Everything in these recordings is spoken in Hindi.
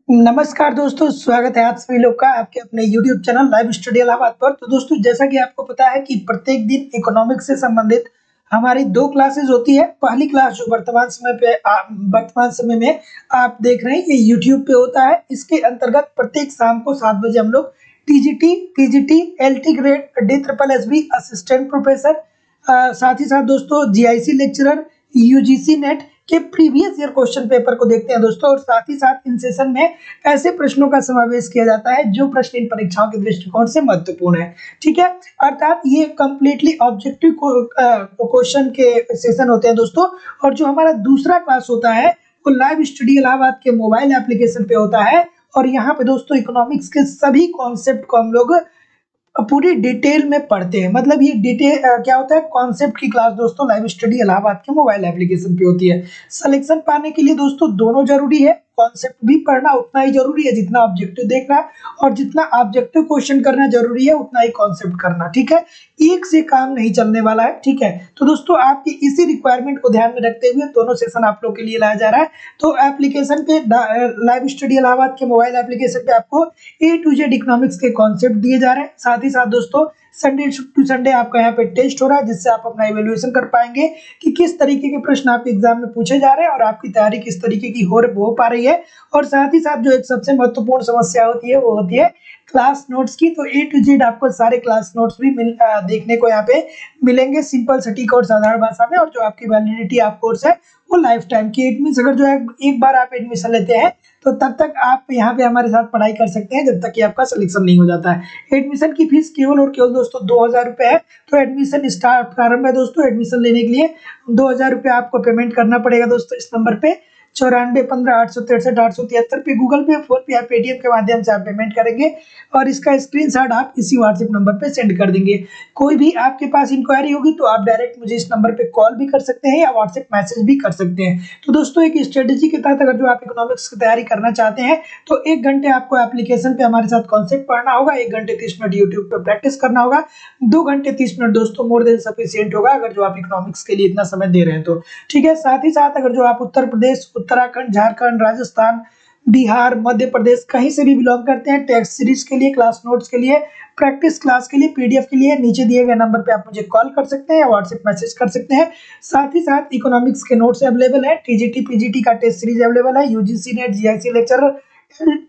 नमस्कार दोस्तों, स्वागत है आप सभी लोग का आपके अपने YouTube channel live study Allahabad पर। तो दोस्तों, जैसा कि आपको पता है कि प्रत्येक दिन इकोनॉमिक्स से संबंधित हमारी 2 क्लासेस होती है। पहली क्लास जो वर्तमान समय में आप देख रहे हैं ये YouTube पे होता है। इसके अंतर्गत प्रत्येक शाम को 7 बजे हम लोग TGT, PGT, LT grade, DSSB assistant professor, साथ ही साथ दोस्तों जीआईसी लेक्चरर, यूजीसी नेट के प्रीवियस ईयर क्वेश्चन पेपर को देखते हैं दोस्तों। और साथ ही साथ इन सेशन में ऐसे प्रश्नों का समावेश किया जाता है जो प्रश्न इन परीक्षाओं के दृष्टिकोण से महत्वपूर्ण है। ठीक है, अर्थात ये कंप्लीटली ऑब्जेक्टिव क्वेश्चन के सेशन होते हैं दोस्तों। और जो हमारा दूसरा क्लास होता है वो लाइव स्टडी इलाहाबाद के मोबाइल एप्लीकेशन पे होता है। और यहाँ पे दोस्तों इकोनॉमिक्स के सभी कॉन्सेप्ट को हम लोग पूरी डिटेल में पढ़ते हैं। मतलब ये डिटेल क्या होता है, कॉन्सेप्ट की क्लास दोस्तों लाइव स्टडी इलाहाबाद के मोबाइल एप्लीकेशन पे होती है। सिलेक्शन पाने के लिए दोस्तों दोनों जरूरी है, कॉन्सेप्ट भी पढ़ना उतना ही जरूरी है जितना ऑब्जेक्टिव देखना, और जितना ऑब्जेक्टिव क्वेश्चन करना जरूरी है उतना ही कॉन्सेप्ट करना। ठीक है, एक से काम नहीं चलने वाला है। ठीक है, तो दोस्तों आपकी इसी रिक्वायरमेंट को ध्यान में रखते हुए दोनों सेशन आप लोग के लिए लाया जा रहा है। तो एप्लीकेशन पे लाइव स्टडी इलाहाबाद के मोबाइल एप्लीकेशन पे आपको ए टू जेड इकोनॉमिक्स के कॉन्सेप्ट दिए जा रहे हैं। साथ ही साथ दोस्तों संडे टू संडे आपका यहाँ पे टेस्ट हो रहा है, जिससे आप अपना इवेल्युएशन कर पाएंगे कि किस तरीके के प्रश्न आपके एग्जाम में पूछे जा रहे हैं और आपकी तैयारी किस तरीके की हो पा रही है। और साथ ही साथ जो एक सबसे महत्वपूर्ण समस्या होती है वो होती है क्लास नोट्स की। तो ए टू जेड आपको सारे क्लास नोट्स भी देखने को यहाँ पे मिलेंगे, सिंपल सटीक और साधारण भाषा में। और जो आपकी वैलिडिटी ऑफ कोर्स है वो लाइफ टाइम की। इट मीन्स अगर जो है एक बार आप एडमिशन लेते हैं तो तब तक आप यहाँ पे हमारे साथ पढ़ाई कर सकते हैं जब तक कि आपका सिलेक्शन नहीं हो जाता है। एडमिशन की फीस केवल और केवल दोस्तों 2000 रुपये है। तो एडमिशन स्टार्ट प्रारंभ है दोस्तों। एडमिशन लेने के लिए 2000 रुपये आपको पेमेंट करना पड़ेगा दोस्तों इस नंबर पे 9415 863 873 पे गूगल पे, फोन पे या पेटीएम के माध्यम से आप पेमेंट करेंगे और इसका स्क्रीनशॉट आप इसी व्हाट्सएप नंबर पे सेंड कर देंगे। कोई भी आपके पास इंक्वायरी होगी तो आप डायरेक्ट मुझे इस नंबर पे कॉल भी कर सकते हैं या व्हाट्सएप मैसेज भी कर सकते हैं। तो दोस्तों एक स्ट्रेटेजी के तहत अगर जो आप इकोनॉमिक्स की तैयारी करना चाहते हैं तो 1 घंटे आपको एप्लीकेशन पे हमारे साथ कॉन्सेप्ट पढ़ना होगा, 1 घंटे 30 मिनट यूट्यूब पे प्रैक्टिस करना होगा, 2 घंटे 30 मिनट दोस्तों मोर देन सफिशिएंट होगा अगर जो आप इकोनॉमिक्स के लिए इतना समय दे रहे हैं तो। ठीक है, साथ ही साथ अगर जो आप उत्तर प्रदेश, उत्तराखंड, झारखंड, राजस्थान, बिहार, मध्य प्रदेश कहीं से भी बिलोंग करते हैं, टेस्ट सीरीज के लिए, क्लास नोट्स के लिए, प्रैक्टिस क्लास के लिए, पीडीएफ के लिए नीचे दिए गए नंबर पे आप मुझे कॉल कर सकते हैं या व्हाट्सएप मैसेज कर सकते हैं। साथ ही साथ इकोनॉमिक्स के नोट्स अवेलेबल है, टीजीटी पीजीटी का टेस्ट सीरीज अवेलेबल है, UGC net, GIC lecturer,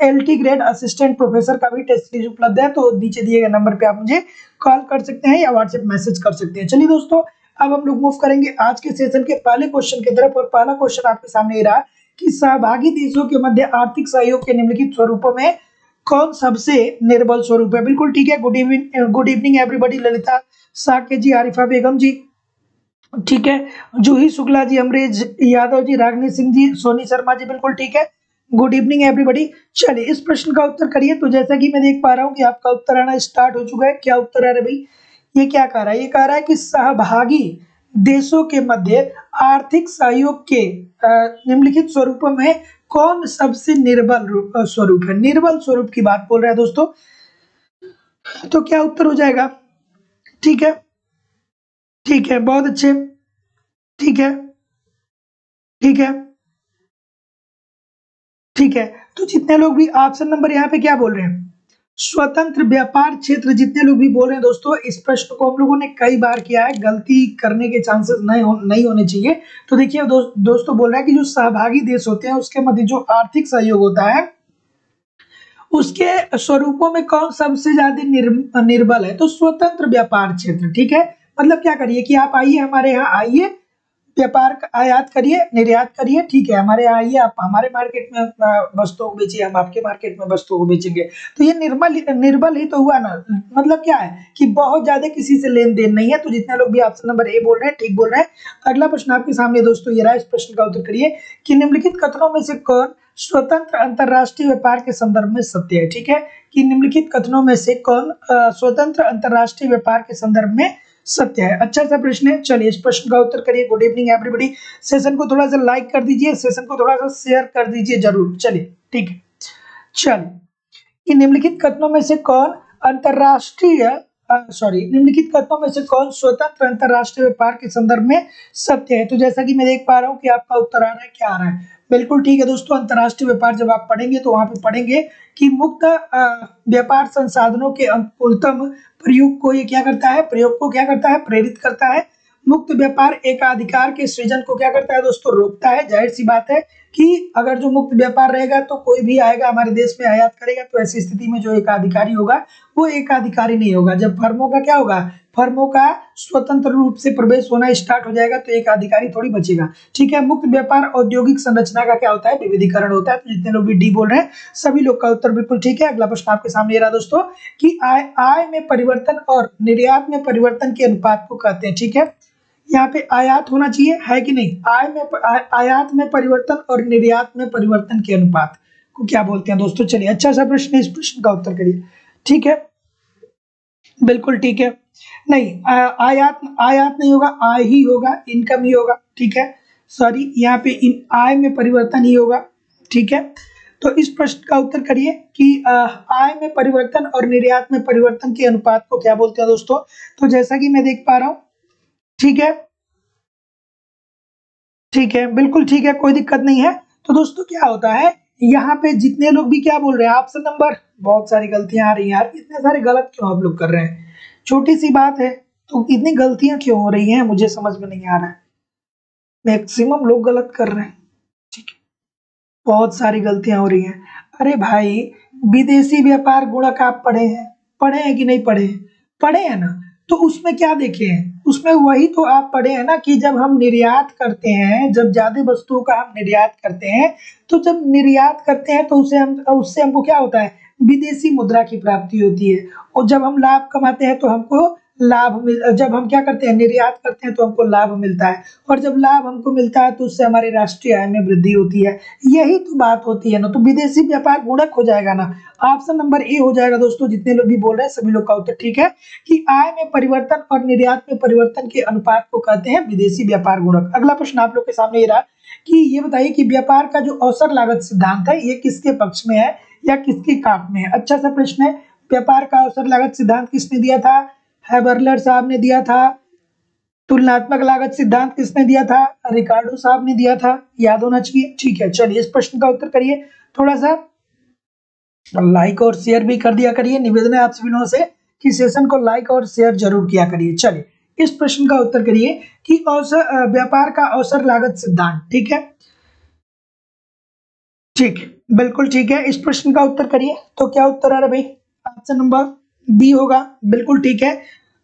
LT grade assistant professor का भी टेस्ट सीरीज उपलब्ध है। तो नीचे दिए गए नंबर पे आप मुझे कॉल कर सकते हैं या व्हाट्सएप मैसेज कर सकते हैं। चलिए दोस्तों, अब हम लोग मूव करेंगे आज के सेशन के पहले क्वेश्चन की तरफ। और पहला क्वेश्चन आपके सामने रहा कि सहभागी देशों के मध्य आर्थिक सहयोग के निम्नलिखित स्वरूपों में कौन सबसे निर्बल स्वरूप है। बिल्कुल ठीक है। Good evening everybody. Lalita Sake जी, आरिफा बेगम जी, ठीक है, जूही शुक्ला जी, अमरेश यादव जी, रागनी सिंह जी, सोनी शर्मा जी, बिल्कुल ठीक है। Good evening everybody. चलिए इस प्रश्न का उत्तर करिए। तो जैसा कि मैं देख पा रहा हूँ कि आपका उत्तर आना स्टार्ट हो चुका है। क्या उत्तर आ रहा है भाई? ये क्या कह रहा है? ये कह रहा है कि सहभागी देशों के मध्य आर्थिक सहयोग के निम्नलिखित स्वरूपों में कौन सबसे निर्बल स्वरूप है। निर्बल स्वरूप की बात बोल रहा है दोस्तों। तो क्या उत्तर हो जाएगा? ठीक है, ठीक है, बहुत अच्छे, ठीक है, ठीक है, ठीक है। तो जितने लोग भी ऑप्शन नंबर यहाँ पे क्या बोल रहे हैं, स्वतंत्र व्यापार क्षेत्र, जितने लोग भी बोल रहे हैं दोस्तों, इस प्रश्न को हम लोगों ने कई बार किया है, गलती करने के चांसेस नहीं होने चाहिए। तो देखिए दोस्तों बोल रहा है कि जो सहभागी देश होते हैं उसके मध्य जो आर्थिक सहयोग होता है उसके स्वरूपों में कौन सबसे ज्यादा निर्बल है। तो स्वतंत्र व्यापार क्षेत्र। ठीक है, मतलब क्या करिए कि आप आइए हमारे यहाँ, आइए व्यापार आयात करिए, निर्यात करिए। ठीक है, हमारे यहाँ आइए, आप हमारे मार्केट में वस्तुओं को बेचिए, हम आपके मार्केट में वस्तुओं को बेचेंगे। तो ये निर्बल ही तो हुआ ना। मतलब क्या है कि बहुत ज्यादा किसी से लेन देन नहीं है। तो जितने लोग भी ऑप्शन नंबर ए बोल रहे हैं ठीक बोल रहे हैं। अगला प्रश्न आपके सामने दोस्तों ये रहा। इस प्रश्न का उत्तर करिए कि निम्नलिखित कथनों में से कौन स्वतंत्र अंतरराष्ट्रीय व्यापार के संदर्भ में सत्य है। ठीक है, कि निम्नलिखित कथनों में से कौन स्वतंत्र अंतरराष्ट्रीय व्यापार के संदर्भ में सत्य है। अच्छा सा प्रश्न है। चलिए इस प्रश्न का उत्तर करिए। Good evening everybody. सेशन को थोड़ा सा लाइक कर दीजिए, सेशन को थोड़ा सा शेयर कर दीजिए जरूर। चलिए ठीक है। चलिए, निम्नलिखित कथनों में से कौन अंतरराष्ट्रीय सॉरी, निम्नलिखित कथनों में से कौन स्वतंत्र अंतरराष्ट्रीय व्यापार के संदर्भ में सत्य है? तो जैसा कि मैं देख पा रहा हूँ कि आपका उत्तर आ रहा है, क्या आ रहा है? बिल्कुल ठीक है दोस्तों, अंतरराष्ट्रीय व्यापार जब आप पढ़ेंगे तो वहां पे पढ़ेंगे कि मुक्त व्यापार संसाधनों के अनुकूलतम प्रयोग को ये क्या करता है, प्रयोग को क्या करता है, प्रेरित करता है। मुक्त व्यापार एकाधिकार के सृजन को क्या करता है दोस्तों, रोकता है। जाहिर सी बात है कि अगर जो मुक्त व्यापार रहेगा तो कोई भी आएगा हमारे देश में आयात करेगा, तो ऐसी स्थिति में जो एकाधिकारी होगा वो एकाधिकारी नहीं होगा। जब फर्मों का क्या होगा, फर्मों का स्वतंत्र रूप से प्रवेश होना स्टार्ट हो जाएगा तो एक अधिकारी थोड़ी बचेगा। ठीक है, मुक्त व्यापार औद्योगिक संरचना का क्या होता है, विविधीकरण होता है। तो जितने लोग भी डी बोल रहे हैं सभी लोग का उत्तर बिल्कुल ठीक है। अगला प्रश्न आपके सामने रहा दोस्तों कि आय में परिवर्तन और निर्यात में परिवर्तन के अनुपात को कहते हैं। ठीक है, यहाँ पे आयात होना चाहिए, है कि नहीं? आयात में परिवर्तन और निर्यात में परिवर्तन के अनुपात को क्या बोलते हैं दोस्तों? चलिए, अच्छा सा प्रश्न है, इस प्रश्न का उत्तर करिए। ठीक है, बिल्कुल ठीक है। नहीं, आयात नहीं होगा, आय ही होगा, इनकम ही होगा। ठीक है, सॉरी, यहाँ पे आय में परिवर्तन ही होगा। ठीक है, तो इस प्रश्न का उत्तर करिए कि आय में परिवर्तन और निर्यात में परिवर्तन के अनुपात को क्या बोलते हैं दोस्तों? तो जैसा कि मैं देख पा रहा हूं, ठीक है, ठीक है, बिल्कुल ठीक है, कोई दिक्कत नहीं है। तो दोस्तों क्या होता है, यहाँ पे जितने लोग भी क्या बोल रहे हैं, ऑप्शन नंबर, बहुत सारी गलतियां आ रही हैं यार, इतने सारे गलत क्यों आप लोग कर रहे हैं? छोटी सी बात है तो इतनी गलतियां क्यों हो रही हैं, मुझे समझ में नहीं आ रहा है। मैक्सिमम लोग गलत कर रहे हैं। ठीक है, बहुत सारी गलतियां हो रही हैं। अरे भाई, विदेशी व्यापार गुणक आप पढ़े हैं कि नहीं पढ़े? पढ़े हैं ना? तो उसमें क्या देखे हैं, उसमें वही तो आप पढ़े हैं ना कि जब हम निर्यात करते हैं, जब ज्यादा वस्तुओं का हम निर्यात करते हैं, तो जब निर्यात करते हैं तो उससे हमको क्या होता है, विदेशी मुद्रा की प्राप्ति होती है। और जब हम लाभ कमाते हैं तो हमको जब हम क्या करते हैं, निर्यात करते हैं तो हमको लाभ मिलता है। और जब लाभ हमको मिलता है तो उससे हमारी राष्ट्रीय आय में वृद्धि होती है। यही तो बात होती है ना। तो विदेशी व्यापार गुणक हो जाएगा ना, ऑप्शन नंबर ए हो जाएगा दोस्तों। जितने लोग भी बोल रहे हैं सभी लोग का उत्तर ठीक है कि आय में परिवर्तन और निर्यात में परिवर्तन के अनुपात को कहते हैं विदेशी व्यापार गुणक। अगला प्रश्न आप लोग के सामने ये रहा कि ये बताइए कि व्यापार का जो अवसर लागत सिद्धांत है ये किसके पक्ष में है या किसके काट में है? अच्छा सा प्रश्न है। व्यापार का अवसर लागत सिद्धांत किसने दिया था? हैबरलर साहब ने दिया था। तुलनात्मक लागत सिद्धांत किसने दिया था? रिकार्डो साहब ने दिया था। याद होना चाहिए। ठीक है, चलिए इस प्रश्न का उत्तर करिए। थोड़ा सा लाइक और शेयर भी कर दिया करिए। निवेदन है आप सभी लोगों से कि सेशन को लाइक और शेयर जरूर किया करिए। चलिए इस प्रश्न का उत्तर करिए कि अवसर व्यापार का अवसर लागत सिद्धांत। ठीक है, ठीक, बिल्कुल ठीक है। इस प्रश्न का उत्तर करिए। तो क्या उत्तर आ रहा है भाई? ऑप्शन नंबर बी होगा। बिल्कुल ठीक है,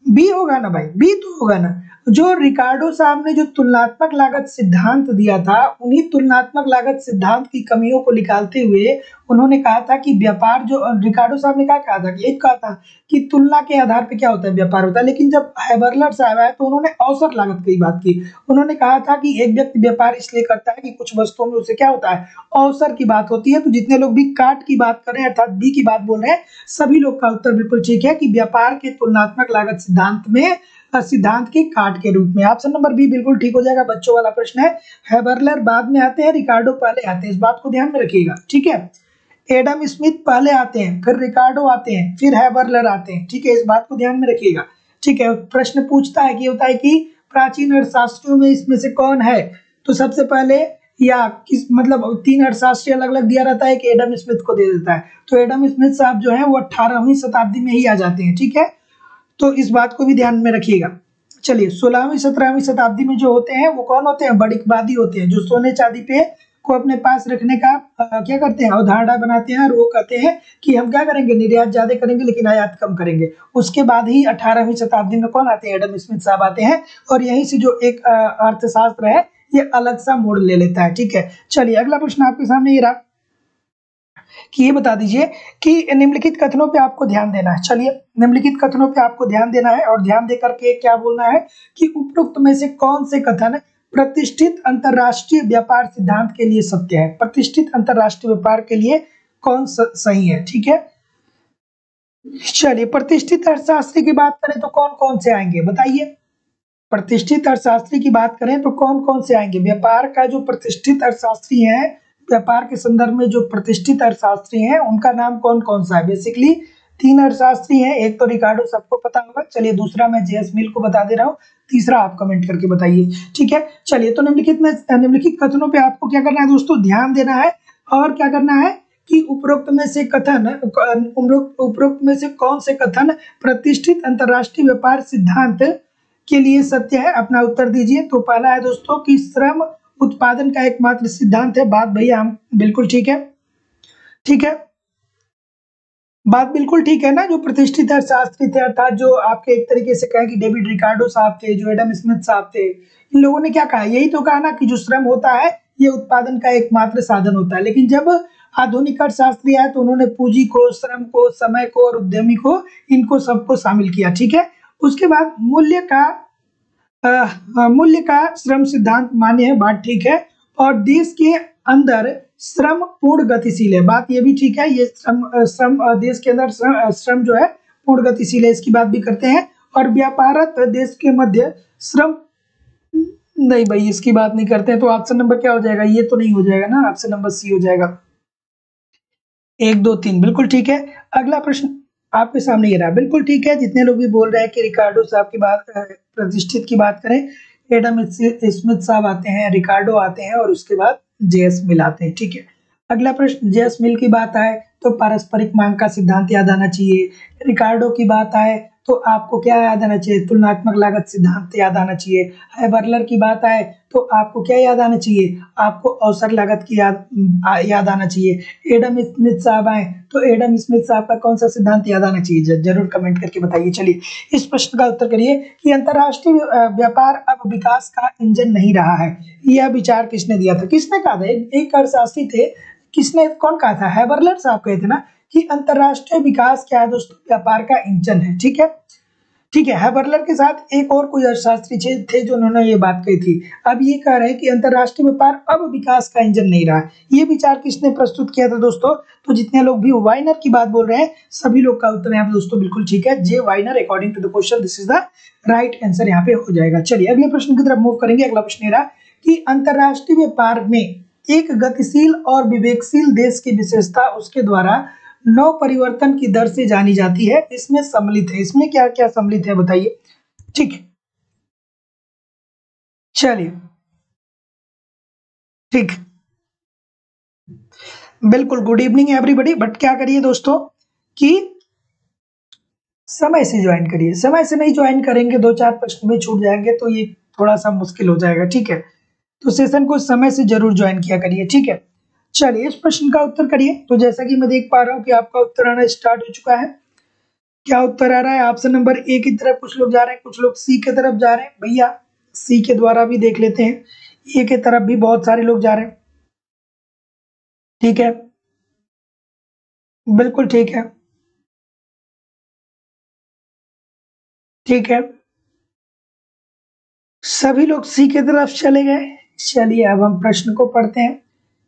बी होगा ना भाई, बी तो होगा ना। जो रिकार्डो साहब ने जो तुलनात्मक लागत सिद्धांत दिया था, उन्हीं तुलनात्मक लागत सिद्धांत की कमियों को निकालते हुए उन्होंने कहा था कि व्यापार जो रिकार्डो साहब ने क्या कहा था कि एक कहा था कि तुलना के आधार पर क्या होता है, व्यापार होता है। लेकिन जब हैबरलर साहब आए तो उन्होंने अवसर लागत की बात की। उन्होंने कहा था कि एक व्यक्ति व्यापार इसलिए करता है कि कुछ वस्तुओं में उसे क्या होता है, अवसर की बात होती है। तो जितने लोग भी काट की बात कर रहे हैं अर्थात बी की बात बोल रहे हैं, सभी लोग का उत्तर बिल्कुल ठीक है कि व्यापार के तुलनात्मक लागत सिद्धांत में सिद्धांत के काट के रूप में। ऑप्शन नंबर बी बिल्कुल ठीक हो जाएगा। बच्चों वाला प्रश्न है। हैबरलर बाद में आते हैं, रिकार्डो पहले आते हैं, इस बात को ध्यान में रखिएगा। ठीक है, एडम स्मिथ पहले आते हैं, फिर रिकार्डो आते हैं, फिर हैबरलर आते हैं। ठीक है, इस बात को ध्यान में रखिएगा। ठीक है, प्रश्न पूछता है कि होता है कि प्राचीन अर्थशास्त्रियों में इसमें से कौन है? तो सबसे पहले या किस मतलब तीन अर्थशास्त्री अलग अलग दिया रहता है कि एडम स्मिथ को दे देता है। तो एडम स्मिथ साहब जो है वो 18वीं शताब्दी में ही आ जाते हैं। ठीक है, तो इस बात को भी ध्यान में रखिएगा। चलिए 16वीं 17वीं शताब्दी में जो होते हैं वो कौन होते हैं? बड़िकवादी होते हैं, जो सोने चांदी पे को अपने पास रखने का क्या करते हैं, अवधारणा बनाते हैं। और वो कहते हैं कि हम क्या करेंगे, निर्यात ज्यादा करेंगे लेकिन आयात कम करेंगे। उसके बाद ही 18वीं शताब्दी में कौन आते हैं? एडम स्मिथ साहब आते हैं। और यहीं से जो एक अर्थशास्त्र है ये अलग सा मोड़ ले लेता है। ठीक है, चलिए अगला प्रश्न आपके सामने ये रहा कि ये बता दीजिए कि निम्नलिखित कथनों पे आपको ध्यान देना है। चलिए निम्नलिखित कथनों पे आपको ध्यान देना है और ध्यान देकर के क्या बोलना है कि उपरोक्त में से कौन से कथन प्रतिष्ठित अंतरराष्ट्रीय व्यापार सिद्धांत के लिए सत्य है? प्रतिष्ठित अंतरराष्ट्रीय व्यापार के लिए कौन सही है? ठीक है, चलिए प्रतिष्ठित अर्थशास्त्री की बात करें तो कौन कौन से आएंगे बताइए? प्रतिष्ठित अर्थशास्त्री की बात करें तो कौन कौन से आएंगे? व्यापार का जो प्रतिष्ठित अर्थशास्त्री है, व्यापार के संदर्भ में जो प्रतिष्ठित अर्थशास्त्री हैं उनका नाम कौन कौन सा है? बेसिकली तीन अर्थशास्त्री हैं, एक तो रिकार्डो सबको पता होगा। चलिए दूसरा मैं जेएस मिल को बता दे रहा हूँ, तीसरा आप कमेंट करके बताइए। ठीक है, चलिए तो निम्नलिखित कथनों पे आपको क्या करना है दोस्तों, ध्यान देना है। और क्या करना है कि उपरोक्त में से कौन से कथन प्रतिष्ठित अंतरराष्ट्रीय व्यापार सिद्धांत के लिए सत्य है, अपना उत्तर दीजिए। तो पहला है दोस्तों कि श्रम उत्पादन का एकमात्र सिद्धांत है। बात भैया हम बिल्कुल ठीक है, ठीक है, बात बिल्कुल ठीक है ना। जो प्रतिष्ठित अर्थशास्त्री थे, अर्थात जो आपके एक तरीके से कहें कि डेविड रिकार्डो साहब थे, जो एडम स्मिथ साहब थे, इन लोगों ने क्या कहा, यही तो कहा ना कि जो श्रम होता है ये उत्पादन का एकमात्र साधन होता है। लेकिन जब आधुनिक अर्थशास्त्री आए तो उन्होंने पूंजी को, श्रम को, समय को और उद्यमी को, इनको सबको शामिल किया। ठीक है, उसके बाद मूल्य का श्रम सिद्धांत मान्य है, बात ठीक है। और देश के अंदर श्रम पूर्ण गतिशील है, बात ये भी ठीक है। ये श्रम देश के अंदर श्रम जो है पूर्ण गतिशील है, इसकी बात भी करते हैं। और व्यापारत देश के मध्य श्रम, नहीं भाई इसकी बात नहीं करते हैं। तो ऑप्शन नंबर क्या हो जाएगा, ये तो नहीं हो जाएगा ना, ऑप्शन नंबर सी हो जाएगा। 1 2 3 बिल्कुल ठीक है। अगला प्रश्न आपके सामने ये रहा, बिल्कुल ठीक है। जितने लोग भी बोल रहे हैं कि रिकार्डो साहब की बात, प्रतिष्ठित की बात करें, एडम स्मिथ साहब आते हैं, रिकार्डो आते हैं और उसके बाद जेएस मिल आते हैं। ठीक है, अगला प्रश्न, जेएस मिल की बात आए तो पारस्परिक मांग का सिद्धांत याद आना चाहिए। रिकार्डो की बात आए तो आपको क्या याद आना चाहिए, तुलनात्मक लागत सिद्धांत याद आना चाहिए। हैबरलर की बात आए तो आपको क्या याद आना चाहिए, आपको अवसर लागत की याद आना चाहिए। एडम स्मिथ साहब आए तो एडम स्मिथ साहब का कौन सा सिद्धांत याद आना चाहिए, जरूर कमेंट करके बताइए। चलिए इस प्रश्न का उत्तर करिए कि अंतरराष्ट्रीय व्यापार अब विकास का इंजन नहीं रहा है, यह विचार किसने दिया था, किसने कहा था, एक अर्थशास्त्री थे, किसने, कौन कहा था, हैबरलर साहब कहे थे ना कि अंतरराष्ट्रीय विकास क्या है दोस्तों, व्यापार का इंजन है। ठीक है, ठीक है, हैबरलर के साथ एक और कोई अर्थशास्त्री थे जो उन्होंने ये बात कही थी। अब ये कह रहे हैं कि अंतरराष्ट्रीय व्यापार अब विकास का इंजन नहीं रहा। ये विचार किसने प्रस्तुत किया था दोस्तों, तो जितने लोग भी वाइनर की बात बोल रहे हैं सभी लोग का उत्तर यहाँ पे दोस्तों बिल्कुल ठीक है, J Viner, according to the question this is the right answer यहाँ पे हो जाएगा। चलिए अगले प्रश्न की तरफ मूव करेंगे। अगला प्रश्न रहा कि अंतरराष्ट्रीय व्यापार में एक गतिशील और विवेकशील देश की विशेषता उसके द्वारा नव परिवर्तन की दर से जानी जाती है, इसमें सम्मिलित है। इसमें क्या क्या सम्मिलित है बताइए। ठीक है, चलिए ठीक, बिल्कुल गुड इवनिंग एवरीबॉडी। बट क्या करिए दोस्तों कि समय से ज्वाइन करिए, समय से नहीं ज्वाइन करेंगे 2-4 प्रश्न में छूट जाएंगे तो ये थोड़ा सा मुश्किल हो जाएगा। ठीक है, तो सेशन को समय से जरूर ज्वाइन किया करिए। ठीक है, चलिए इस प्रश्न का उत्तर करिए। तो जैसा कि मैं देख पा रहा हूँ कि आपका उत्तर आना स्टार्ट हो चुका है। क्या उत्तर आ रहा है, ऑप्शन नंबर ए की तरफ कुछ लोग जा रहे हैं, कुछ लोग सी की तरफ जा रहे हैं। भैया सी के द्वारा भी देख लेते हैं, ए के तरफ भी बहुत सारे लोग जा रहे हैं। ठीक है, बिल्कुल ठीक है, ठीक है, सभी लोग सी की तरफ चले गए। चलिए अब हम प्रश्न को पढ़ते हैं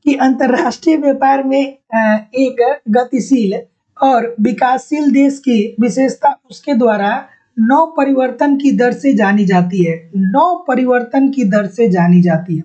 कि अंतरराष्ट्रीय व्यापार में एक गतिशील और विकासशील देश की विशेषता उसके द्वारा नव परिवर्तन की दर से जानी जाती है, नव परिवर्तन की दर से जानी जाती है।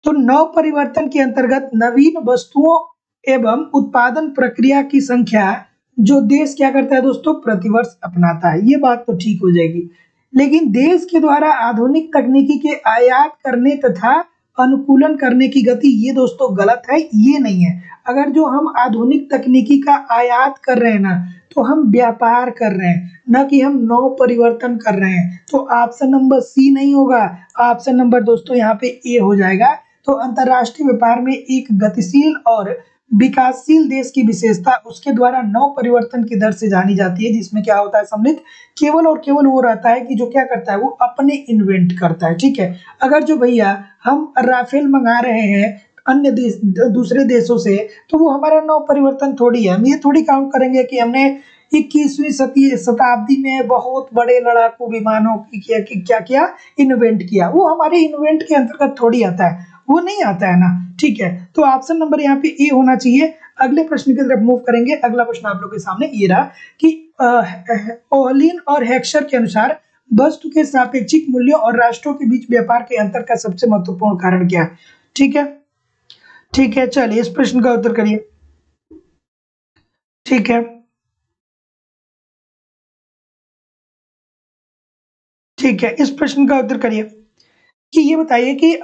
तो नव परिवर्तन के अंतर्गत नवीन वस्तुओं एवं उत्पादन प्रक्रिया की संख्या जो देश क्या करता है दोस्तों, प्रतिवर्ष अपनाता है, ये बात तो ठीक हो जाएगी। लेकिन देश के द्वारा आधुनिक तकनीकी के आयात करने तथा अनुकूलन करने की गति, ये दोस्तों गलत है, ये नहीं है। अगर जो हम आधुनिक तकनीकी का आयात कर रहे हैं ना, तो हम व्यापार कर रहे हैं, न कि हम नव परिवर्तन कर रहे हैं। तो ऑप्शन नंबर सी नहीं होगा, ऑप्शन नंबर दोस्तों यहाँ पे ए हो जाएगा। तो अंतरराष्ट्रीय व्यापार में एक गतिशील और विकासशील देश की विशेषता उसके द्वारा नव परिवर्तन की दर से जानी जाती है, जिसमें क्या होता है सम्मिलित, केवल और केवल वो रहता है कि जो क्या करता है, वो अपने इन्वेंट करता है। ठीक है, अगर जो भैया हम राफेल मंगा रहे हैं अन्य देश, दूसरे देशों से, तो वो हमारा नव परिवर्तन थोड़ी है। हम ये थोड़ी काउंट करेंगे कि हमने 21वीं शताब्दी में बहुत बड़े लड़ाकू विमानों की क्या किया, इन्वेंट किया, वो हमारे इन्वेंट के अंतर्गत थोड़ी आता है, वो नहीं आता है ना। ठीक है, तो ऑप्शन नंबर यहाँ पे ए होना चाहिए। अगले प्रश्न की तरफ मूव करेंगे। अगला प्रश्न आप लोग के सामने ये रहा कि ओहलिन और हेक्सर के अनुसार वस्तु के सापेक्षिक मूल्यों और राष्ट्रों के बीच व्यापार के अंतर का सबसे महत्वपूर्ण कारण क्या है। ठीक है, ठीक है, चलिए इस प्रश्न का उत्तर करिए। ठीक है, ठीक है, इस प्रश्न का उत्तर करिए कि ये बताइए कि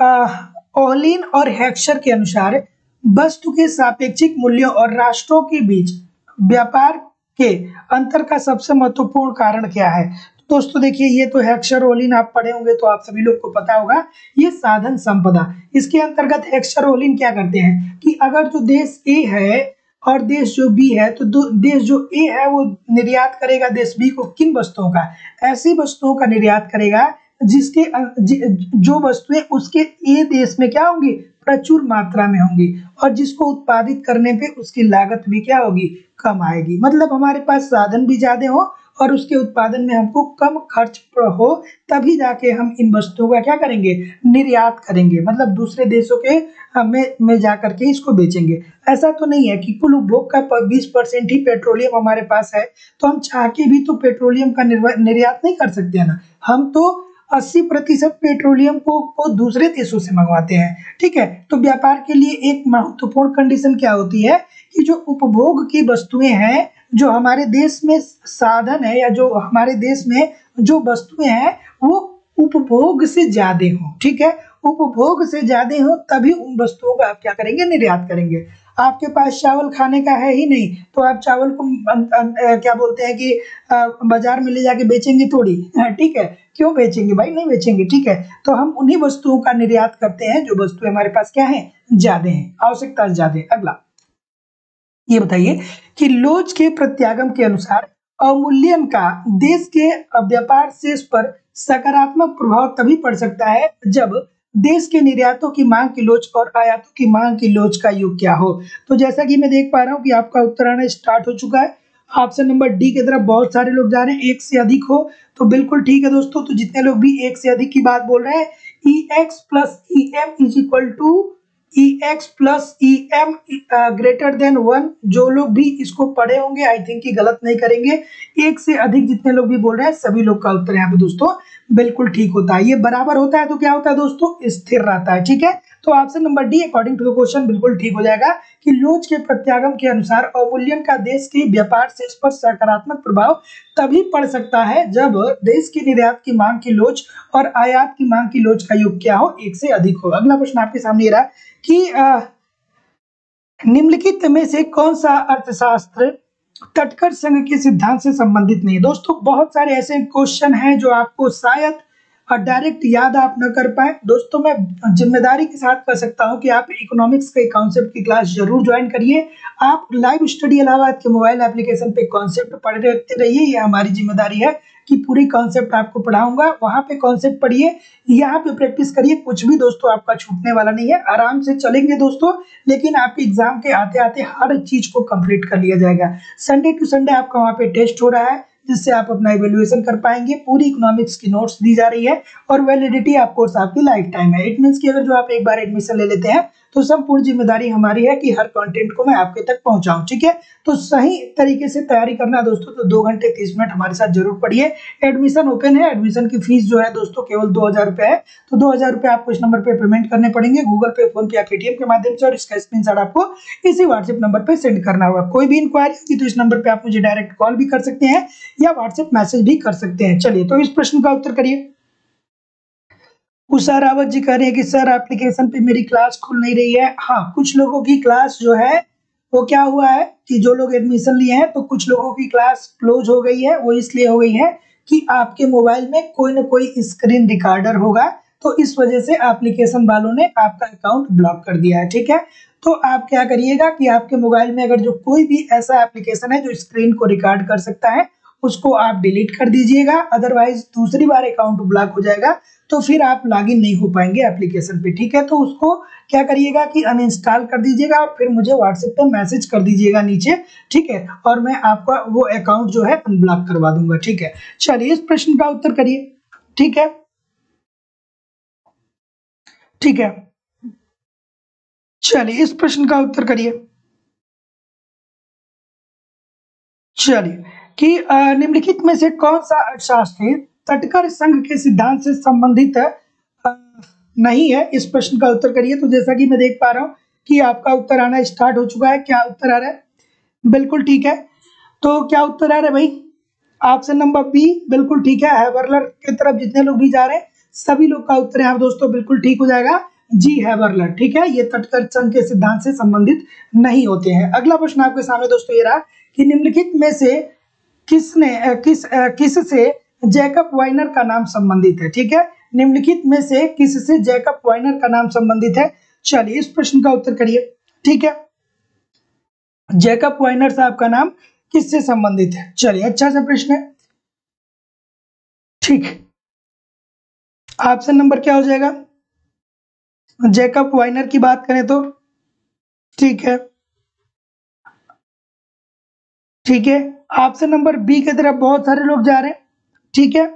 ओहलीन और हेक्सर के अनुसार वस्तु के सापेक्षिक मूल्यों और राष्ट्रों के बीच व्यापार के अंतर का सबसे महत्वपूर्ण कारण क्या है। तो दोस्तों देखिए, ये तो हेक्सर ओहलीन आप पढ़े होंगे तो आप सभी लोग को पता होगा, ये साधन संपदा। इसके अंतर्गत हेक्सर ओहलीन क्या करते हैं कि अगर जो देश ए है और देश जो बी है, तो देश जो ए है वो निर्यात करेगा देश बी को किन वस्तुओं का, ऐसी वस्तुओं का निर्यात करेगा जिसके जो वस्तुएं उसके ए देश में क्या होंगी, प्रचुर मात्रा में होंगी, और जिसको उत्पादित करने पे उसकी लागत भी क्या होगी, कम आएगी। मतलब हमारे पास साधन भी ज्यादा हो और उसके उत्पादन में हमको कम खर्च हो, तभी जाके हम इन वस्तुओं का क्या करेंगे, निर्यात करेंगे, मतलब दूसरे देशों के में जा करके इसको बेचेंगे। ऐसा तो नहीं है कि कुल उपभोग का 20% ही पेट्रोलियम हमारे पास है, तो हम चाह के भी तो पेट्रोलियम का निर्यात नहीं कर सकते हैं ना। हम तो 80% पेट्रोलियम को दूसरे देशों से मंगवाते हैं। ठीक है, तो व्यापार के लिए एक महत्वपूर्ण कंडीशन क्या होती है कि जो उपभोग की वस्तुएं हैं, जो हमारे देश में साधन है या जो हमारे देश में जो वस्तुएं हैं वो उपभोग से ज्यादा हो। ठीक है, उपभोग से ज्यादा हो तभी उन वस्तुओं का आप क्या करेंगे, निर्यात करेंगे। आपके पास चावल खाने का है ही नहीं तो आप चावल को क्या बोलते हैं कि बाजार में ले जाके बेचेंगे थोड़ी। ठीक है, क्यों बेचेंगे भाई, नहीं बेचेंगे। ठीक है, तो हम उन्हीं वस्तुओं का निर्यात करते हैं जो वस्तुएं हमारे पास क्या है, ज्यादा है, आवश्यकता ज्यादा है। अगला ये बताइए कि लोच के प्रत्यागम के अनुसार अवमूल्यन का देश के व्यापार शेष पर सकारात्मक प्रभाव तभी पड़ सकता है जब देश के निर्यातों की मांग की लोच और आयातों की मांग की लोच का योग क्या हो। तो जैसा कि मैं देख पा रहा हूँ कि आपका उत्तर आना स्टार्ट हो चुका है। ऑप्शन नंबर डी की तरफ बहुत सारे लोग जा रहे हैं, एक से अधिक हो तो बिल्कुल ठीक है दोस्तों। तो जितने लोग भी एक से अधिक की बात बोल रहे हैं, e x plus e m is equal to e x plus e m greater than 1, जो लोग भी इसको पढ़े होंगे आई थिंक कि गलत नहीं करेंगे। एक से अधिक जितने लोग भी बोल रहे हैं सभी लोग का उत्तर यहाँ पे दोस्तों बिल्कुल ठीक होता है। ये बराबर होता है तो क्या होता है दोस्तों, स्थिर रहता है। ठीक है, तो option number D according to the question बिल्कुल ठीक हो जाएगा कि लोच के प्रत्यागम के अनुसार अवमूल्यन का देश के व्यापार शेष पर सकारात्मक प्रभाव तभी पड़ सकता है जब देश की निर्यात की मांग की लोच और आयात की मांग की लोच का योग क्या हो, एक से अधिक हो। अगला प्रश्न आपके सामने रहा कि निम्नलिखित में से कौन सा अर्थशास्त्र तटकर संघ के सिद्धांत से संबंधित नहीं है। दोस्तों बहुत सारे ऐसे क्वेश्चन हैं जो आपको शायद डायरेक्ट याद आप न कर पाए। दोस्तों मैं जिम्मेदारी के साथ कह सकता हूं कि आप इकोनॉमिक्स के कॉन्सेप्ट की क्लास जरूर ज्वाइन करिए। आप लाइव स्टडी इलाहाबाद के मोबाइल एप्लीकेशन पे कॉन्सेप्ट पढ़ते रहिए, ये हमारी जिम्मेदारी है कि पूरी कॉन्सेप्ट आपको पढ़ाऊंगा। वहां पे कॉन्सेप्ट पढ़िए, यहाँ पे प्रैक्टिस करिए, कुछ भी दोस्तों आपका छूटने वाला नहीं है। आराम से चलेंगे दोस्तों, लेकिन आपके एग्जाम के आते आते हर चीज को कंप्लीट कर लिया जाएगा। संडे टू संडे आपका वहाँ पे टेस्ट हो रहा है जिससे आप अपना इवेल्युएशन कर पाएंगे। पूरी इकोनॉमिक्स की नोट्स दी जा रही है और वैलिडिटी ऑफ कोर्स आपकी लाइफ टाइम है। इट मींस कि अगर जो आप एक बार एडमिशन ले लेते हैं तो संपूर्ण जिम्मेदारी हमारी है कि हर कंटेंट को मैं आपके तक पहुंचाऊं। ठीक है, तो सही तरीके से तैयारी करना दोस्तों तो 2 घंटे 30 मिनट हमारे साथ जरूर पढ़िए। एडमिशन ओपन है, एडमिशन की फीस जो है दोस्तों केवल 2000 रुपए है। तो 2000 रुपए आपको इस नंबर पे पेमेंट करने पड़ेंगे, गूगल पे, फोन पे या पेटीएम के माध्यम से, और इसका स्क्रीनशॉट आपको इसी व्हाट्सएप नंबर पे सेंड करना होगा। कोई भी इंक्वायरी होगी तो इस नंबर पे आप मुझे डायरेक्ट कॉल भी कर सकते हैं या व्हाट्सएप मैसेज भी कर सकते हैं। चलिए तो इस प्रश्न का उत्तर करिए। उषा रावत जी कह रहे हैं कि सर एप्लीकेशन पे मेरी क्लास खुल नहीं रही है। हाँ, कुछ लोगों की क्लास जो है वो क्या हुआ है कि जो लोग एडमिशन लिए हैं तो कुछ लोगों की क्लास क्लोज हो गई है। वो इसलिए हो गई है कि आपके मोबाइल में कोई ना कोई स्क्रीन रिकॉर्डर होगा, तो इस वजह से एप्लीकेशन वालों ने आपका अकाउंट ब्लॉक कर दिया है। ठीक है, तो आप क्या करिएगा कि आपके मोबाइल में अगर जो कोई भी ऐसा एप्लीकेशन है जो स्क्रीन को रिकॉर्ड कर सकता है उसको आप डिलीट कर दीजिएगा, अदरवाइज दूसरी बार अकाउंट ब्लॉक हो जाएगा तो फिर आप लॉगिन नहीं हो पाएंगे एप्लीकेशन पे। ठीक है, तो उसको क्या करिएगा कि अनइंस्टॉल कर दीजिएगा और फिर मुझे व्हाट्सएप पे मैसेज कर दीजिएगा नीचे। ठीक है, और मैं आपका वो अकाउंट जो है अनब्लॉक करवा दूंगा। ठीक है, चलिए इस प्रश्न का उत्तर करिए। ठीक है, ठीक है, चलिए इस प्रश्न का उत्तर करिए। चलिए कि निम्नलिखित में से कौन सा अर्थशास्त्र तटकर संघ के सिद्धांत से संबंधित नहीं है। इस प्रश्न का उत्तर करिए। तो जैसा कि मैं देख पा रहा हूँ कि आपका उत्तर आना स्टार्ट हो चुका है। क्या उत्तर आ रहा है? बिल्कुल ठीक है। तो क्या उत्तर आ रहा है भाई? ऑप्शन नंबर बी बिल्कुल ठीक है। हैबरलर की तरफ जितने लोग भी जा रहे हैं सभी लोग का उत्तर यहाँ दोस्तों बिल्कुल ठीक हो जाएगा। जी हैबरलर, ठीक है, ये तटकर्षण के सिद्धांत से संबंधित नहीं होते हैं। अगला प्रश्न आपके सामने दोस्तों ये रहा कि निम्नलिखित में से किस से जैकब वाइनर का नाम संबंधित है। ठीक है, निम्नलिखित में से किस से जैकब वाइनर का नाम संबंधित है। चलिए इस प्रश्न का उत्तर करिए। ठीक है, जैकब वाइनर साहब का नाम किससे संबंधित है। चलिए अच्छा सा प्रश्न है। ठीक, ऑप्शन नंबर क्या हो जाएगा। जैकब वाइनर की बात करें तो ठीक है, ठीक है, ऑप्शन नंबर बी की तरफ बहुत सारे लोग जा रहे हैं। ठीक है,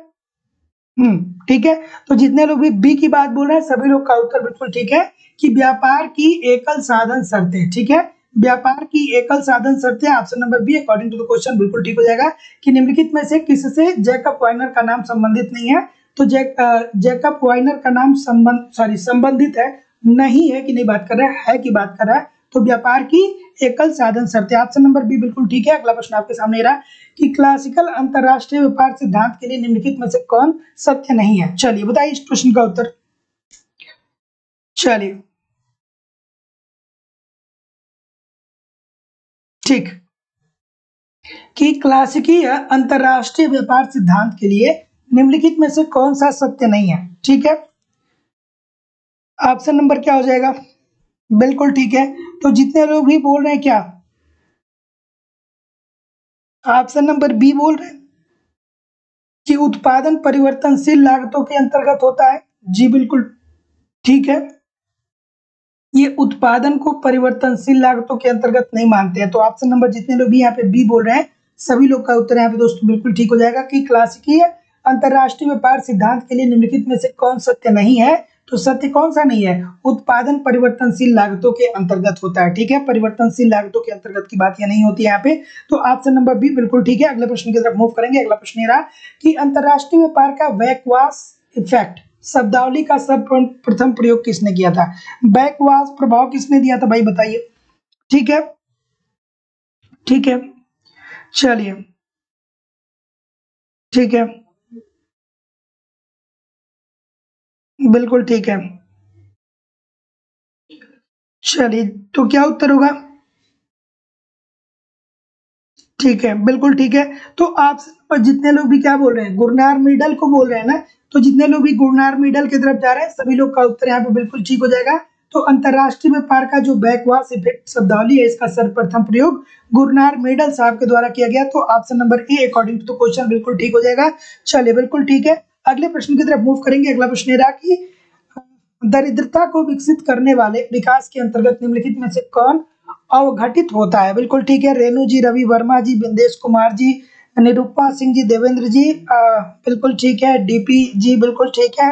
ठीक है, तो जितने लोग भी बी की बात बोल रहे हैं सभी लोग का उत्तर बिल्कुल ठीक है कि व्यापार की एकल साधन शर्तें। ठीक है, व्यापार की एकल साधन शर्तें, option number B according to the question बिल्कुल ठीक हो जाएगा कि निम्नलिखित में से किससे जैकब वाइनर का नाम संबंधित नहीं है। तो जैकब वाइनर का नाम संबंधित है, नहीं है कि नहीं बात कर रहा है कि बात कर रहा है। तो व्यापार की एकल साधन शर्तें, ऑप्शन नंबर बी बिल्कुल ठीक है। अगला प्रश्न आपके सामने रहा कि क्लासिकल अंतरराष्ट्रीय व्यापार सिद्धांत के लिए निम्नलिखित में से कौन सत्य नहीं है। चलिए बताइए इस प्रश्न का उत्तर। चलिए ठीक, कि क्लासिकीय अंतरराष्ट्रीय व्यापार सिद्धांत के लिए निम्नलिखित में से कौन सा सत्य नहीं है। ठीक है, ऑप्शन नंबर क्या हो जाएगा। बिल्कुल ठीक है, तो जितने लोग भी बोल रहे हैं क्या ऑप्शन नंबर बी बोल रहे हैं कि उत्पादन परिवर्तनशील लागतों के अंतर्गत होता है। जी बिल्कुल ठीक है, ये उत्पादन को परिवर्तनशील लागतों के अंतर्गत नहीं मानते हैं। तो ऑप्शन नंबर जितने लोग भी यहाँ पे बी बोल रहे हैं सभी लोग का उत्तर यहाँ पे दोस्तों बिल्कुल ठीक हो जाएगा कि क्लासिकीय अंतरराष्ट्रीय व्यापार सिद्धांत के लिए निम्नलिखित में से कौन सत्य नहीं है। तो सत्य कौन सा नहीं है, उत्पादन परिवर्तनशील लागतों के अंतर्गत होता है। ठीक है, परिवर्तनशील लागतों के अंतर्गत की बात यहाँ नहीं होती है यहाँ पे। तो ऑप्शन नंबर बी बिल्कुल ठीक है। अगले प्रश्न की तरफ मूव करेंगे। अगला प्रश्न ये रहा कि अंतरराष्ट्रीय व्यापार का बैकवाश इफेक्ट शब्दावली का सर्वप्रथम प्रयोग किसने किया था। बैकवाश प्रभाव किसने दिया था भाई बताइए। ठीक है, ठीक है, चलिए ठीक है, बिल्कुल ठीक है। चलिए तो क्या उत्तर होगा। ठीक है, बिल्कुल ठीक है। तो आप जितने लोग भी क्या बोल रहे हैं गुरनार मिडल को बोल रहे हैं ना, तो जितने लोग भी गुरनार मिडल की तरफ जा रहे हैं सभी लोग का उत्तर यहाँ पे बिल्कुल ठीक हो जाएगा। तो अंतरराष्ट्रीय व्यापार का जो बैकवाश इफेक्ट शब्दावली है इसका सर्वप्रथम प्रयोग गुरनार मिडल साहब के द्वारा किया गया। तो option number A according to question बिल्कुल ठीक हो जाएगा। चलिए बिल्कुल ठीक है, अगले प्रश्न की तरफ मूव करेंगे। अगला प्रश्न ये रहा कि दरिद्रता को विकसित करने वाले विकास के अंतर्गत निम्नलिखित में से कौन अवघटित होता है। बिल्कुल ठीक है, रेणु जी, रवि वर्मा जी, बिंदेश कुमार जी, निरुपमा सिंह जी, देवेंद्र जी, बिल्कुल ठीक है, डीपी जी बिल्कुल ठीक है,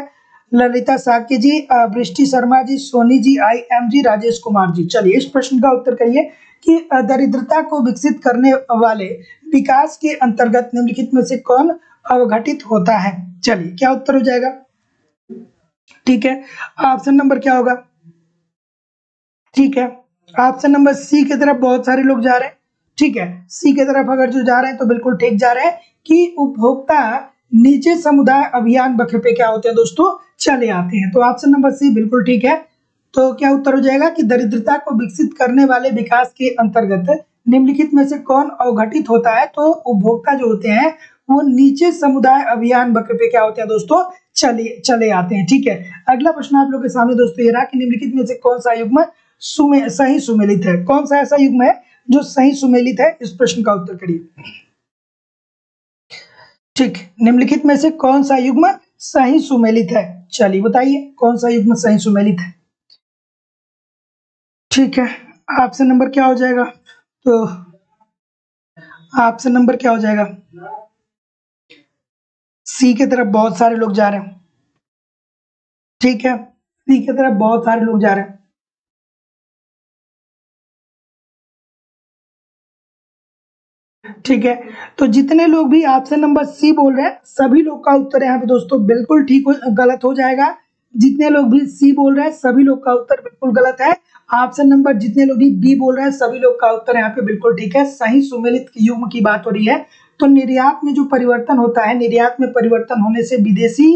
ललिता साक्य जी, वृष्टि शर्मा जी, सोनी जी, आई एम जी, राजेश कुमार जी। चलिए इस प्रश्न का उत्तर करिए कि दरिद्रता को विकसित करने वाले विकास के अंतर्गत निम्नलिखित में से कौन अवघटित होता है। चलिए क्या उत्तर हो जाएगा। ठीक है, ऑप्शन नंबर क्या होगा। ठीक है, ऑप्शन नंबर सी की तरफ बहुत सारे लोग जा रहे हैं। ठीक है, सी की तरफ अगर जो जा रहे हैं तो बिल्कुल ठीक जा रहे हैं कि उपभोक्ता नीचे समुदाय अभियान बखे पे क्या होते हैं दोस्तों चले आते हैं। तो ऑप्शन नंबर सी बिल्कुल ठीक है। तो क्या उत्तर हो जाएगा कि दरिद्रता को विकसित करने वाले विकास के अंतर्गत निम्नलिखित में से कौन अवघटित होता है। तो उपभोक्ता जो होते हैं वो नीचे समुदाय अभियान बक्र पे क्या होते हैं दोस्तों चले चले आते हैं। ठीक है, अगला प्रश्न आप लोग के सामने दोस्तों ये रहा कि निम्नलिखित में से कौन सा युग्म सही सुमेलित है। कौन सा ऐसा युग्म है जो सही सुमेलित है, इस प्रश्न का उत्तर करिए। ठीक, निम्नलिखित में से कौन सा युग्म सही सुमेलित है। चलिए बताइए कौन सा युग्म सही सुमेलित है। ठीक है, ऑप्शन नंबर क्या हो जाएगा। तो ऑप्शन नंबर क्या हो जाएगा। सी की तरफ बहुत सारे लोग जा रहे हैं। ठीक है, सी की तरफ बहुत सारे लोग जा रहे हैं। ठीक है, तो जितने लोग भी ऑप्शन नंबर सी बोल रहे हैं सभी लोग का उत्तर यहाँ पे दोस्तों बिल्कुल ठीक हो गलत हो जाएगा। जितने लोग भी सी बोल रहे हैं सभी लोग का उत्तर बिल्कुल गलत है। ऑप्शन नंबर जितने लोग भी बी बोल रहे हैं सभी लोग का उत्तर यहाँ पे बिल्कुल ठीक है। सही सुमेलित युग्म की बात हो रही है। तो निर्यात में जो परिवर्तन होता है, निर्यात में परिवर्तन होने से विदेशी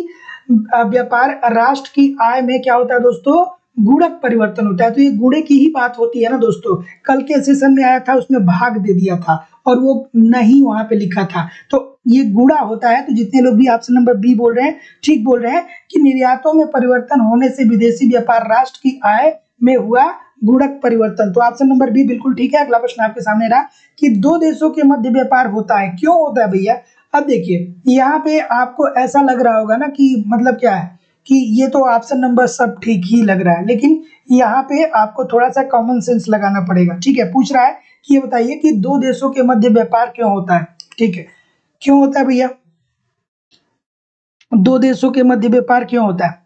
व्यापार राष्ट्र की आय में क्या होता है दोस्तों, गुणक परिवर्तन होता है। तो ये गुणे की ही बात होती है ना दोस्तों। कल के सेशन में आया था, उसमें भाग दे दिया था और वो नहीं वहां पे लिखा था, तो ये गुणा होता है। तो जितने लोग भी ऑप्शन नंबर बी बोल रहे हैं, ठीक बोल रहे हैं कि निर्यातों में परिवर्तन होने से विदेशी व्यापार राष्ट्र की आय में हुआ गुणक परिवर्तन। तो ऑप्शन नंबर बी बिल्कुल ठीक है। अगला प्रश्न आपके सामने रहा कि दो देशों के मध्य व्यापार होता है, क्यों होता है भैया। अब देखिए यहाँ पे आपको ऐसा लग रहा होगा ना कि मतलब क्या है कि ये तो ऑप्शन नंबर सब ठीक ही लग रहा है, लेकिन यहाँ पे आपको थोड़ा सा कॉमन सेंस लगाना पड़ेगा। ठीक है, पूछ रहा है कि ये बताइए कि दो देशों के मध्य व्यापार क्यों होता है। ठीक है, क्यों होता है भैया, दो देशों के मध्य व्यापार क्यों होता है।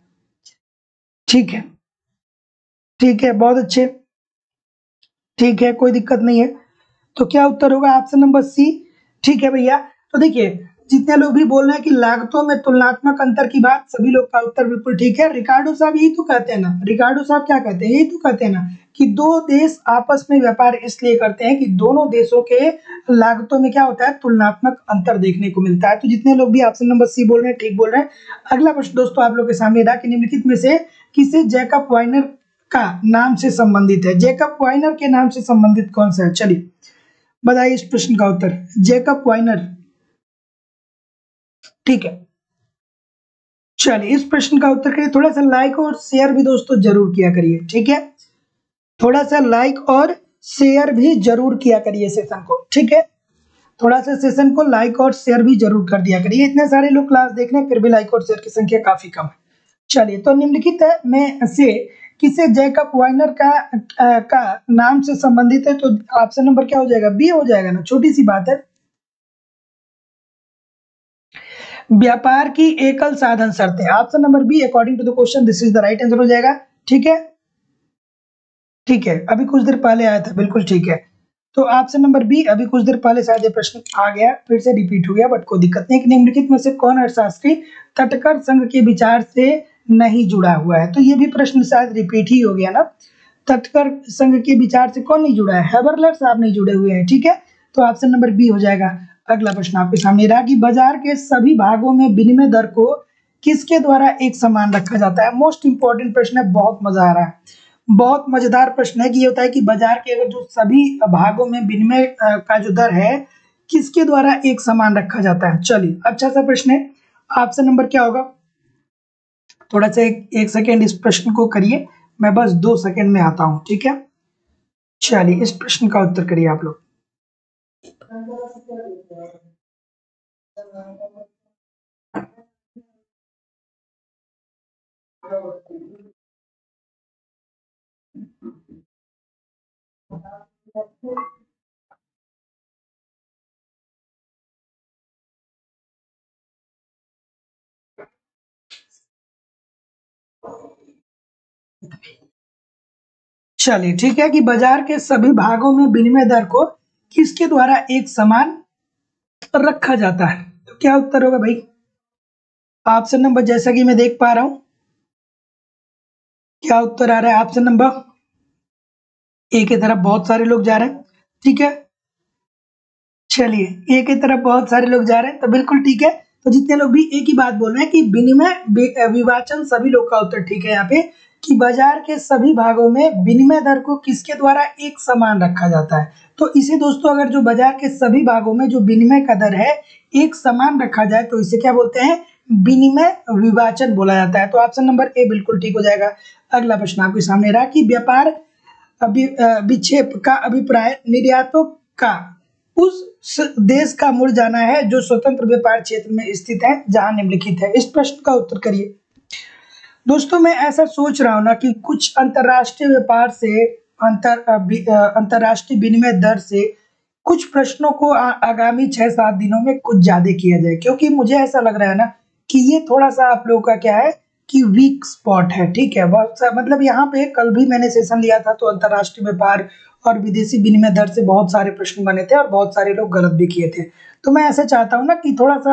ठीक है, ठीक है, बहुत अच्छे, ठीक है, कोई दिक्कत नहीं है। तो क्या उत्तर होगा, ऑप्शन नंबर सी। ठीक है भैया, तो देखिए जितने लोग भी बोल रहे हैं कि लागतों में तुलनात्मक अंतर की बात, सभी लोग का उत्तर बिल्कुल ठीक है। रिकार्डो साहब यही तो कहते हैं ना, रिकार्डो साहब क्या कहते हैं, यही तो कहते हैं ना कि दो देश आपस में व्यापार इसलिए करते हैं कि दोनों देशों के लागतों में क्या होता है, तुलनात्मक अंतर देखने को मिलता है। तो जितने लोग भी ऑप्शन नंबर सी बोल रहे हैं, ठीक बोल रहे हैं। अगला प्रश्न दोस्तों आप लोग के सामने रहा कि निम्नलिखित में से किसे जैकब वाइनर का नाम से संबंधित है। जैकब वाइनर के नाम से संबंधित कौन सा है, चलिए बताइए इस प्रश्न का उत्तर। जैकब वाइनर, ठीक है, चलिए इस प्रश्न का उत्तर करिए। थोड़ा सा लाइक और शेयर भी दोस्तों जरूर किया करिए, ठीक है, थोड़ा सा लाइक और शेयर भी जरूर किया करिए सेशन को। ठीक है, थोड़ा सा सेशन को लाइक और शेयर भी जरूर कर दिया करिए। इतने सारे लोग क्लास देख रहे हैं फिर भी लाइक और शेयर की संख्या काफी कम है। चलिए, तो निम्नलिखित में से किसे जैकब वाइनर का नाम से संबंधित है, तो ऑप्शन नंबर क्या हो जाएगा, बी हो जाएगा ना, छोटी सी बात है। व्यापार की एकल साधन शर्तें, option number B according to the question this is the right answer हो जाएगा। ठीक है, ठीक है, अभी कुछ देर पहले आया था, बिल्कुल ठीक है। तो ऑप्शन नंबर बी, अभी कुछ देर पहले शायद ये प्रश्न आ गया, फिर से रिपीट हो गया, बट कोई दिक्कत नहीं। निम्नलिखित में से कौन अर्थशास्त्री तटकर संघ के विचार से नहीं जुड़ा हुआ है, तो ये भी प्रश्न शायद रिपीट ही हो गया ना। तटकर संघ के विचार से कौन नहीं जुड़ा है, हेबरलर साहब नहीं जुड़े हुए हैं। ठीक है, तो ऑप्शन नंबर बी हो जाएगा। अगला प्रश्न आपके सामने रहा कि बाजार के सभी भागों में विनिमय दर को किसके द्वारा एक समान रखा जाता है। मोस्ट इंपॉर्टेंट प्रश्न है, बहुत मजा आ रहा है, बहुत मजेदार प्रश्न है कि ये होता है कि बाजार के अगर जो सभी भागों में विनिमय का जो दर है किसके द्वारा एक समान रखा जाता है। चलिए, अच्छा सा प्रश्न है। ऑप्शन नंबर क्या होगा, थोड़ा सा एक सेकेंड इस प्रश्न को करिए, मैं बस 2 सेकेंड में आता हूं। ठीक है, चलिए इस प्रश्न का उत्तर करिए आप लोग। चलिए, ठीक है कि बाजार के सभी भागों में विनिमय दर को किसके द्वारा एक समान रखा जाता है, तो क्या उत्तर होगा भाई। ऑप्शन नंबर, जैसा कि मैं देख पा रहा हूं, क्या उत्तर आ रहा है, ऑप्शन नंबर ए की तरफ बहुत सारे लोग जा रहे हैं। ठीक है, चलिए ए की तरफ बहुत सारे लोग जा रहे हैं, तो बिल्कुल ठीक है। तो जितने लोग भी एक ही बात बोल रहे हैं कि विनिमय विवाचन, सभी लोग का उत्तर ठीक है यहाँ पे कि बाजार के सभी भागों में विनिमय दर को किसके द्वारा एक समान रखा जाता है। तो इसे दोस्तों अगर जो बाजार के सभी भागों में जो विनिमय का दर है एक समान रखा जाए तो इसे क्या बोलते हैं, विनिमय विवाचन बोला जाता है। तो ऑप्शन नंबर ए बिल्कुल ठीक हो जाएगा। अगला प्रश्न आपके सामने रहा कि व्यापार विक्षेप का अभिप्राय निर्यातों का उस देश का मुड़ जाना है जो स्वतंत्र व्यापार क्षेत्र में स्थित है जहां निम्नलिखित है। इस प्रश्न का उत्तर करिए। दोस्तों मैं ऐसा सोच रहा हूं ना कि कुछ अंतरराष्ट्रीय व्यापार से अंतरराष्ट्रीय विनिमय दर से कुछ प्रश्नों को आगामी 6-7 दिनों में कुछ ज्यादा किया जाए, क्योंकि मुझे ऐसा लग रहा है ना कि ये थोड़ा सा आप लोगों का क्या है कि वीक स्पॉट है। ठीक है, बहुत सा मतलब यहाँ पे कल भी मैंने सेशन लिया था तो अंतरराष्ट्रीय व्यापार और विदेशी विनिमय दर से बहुत सारे प्रश्न बने थे और बहुत सारे लोग गलत भी किए थे। तो मैं ऐसा चाहता हूँ ना कि थोड़ा सा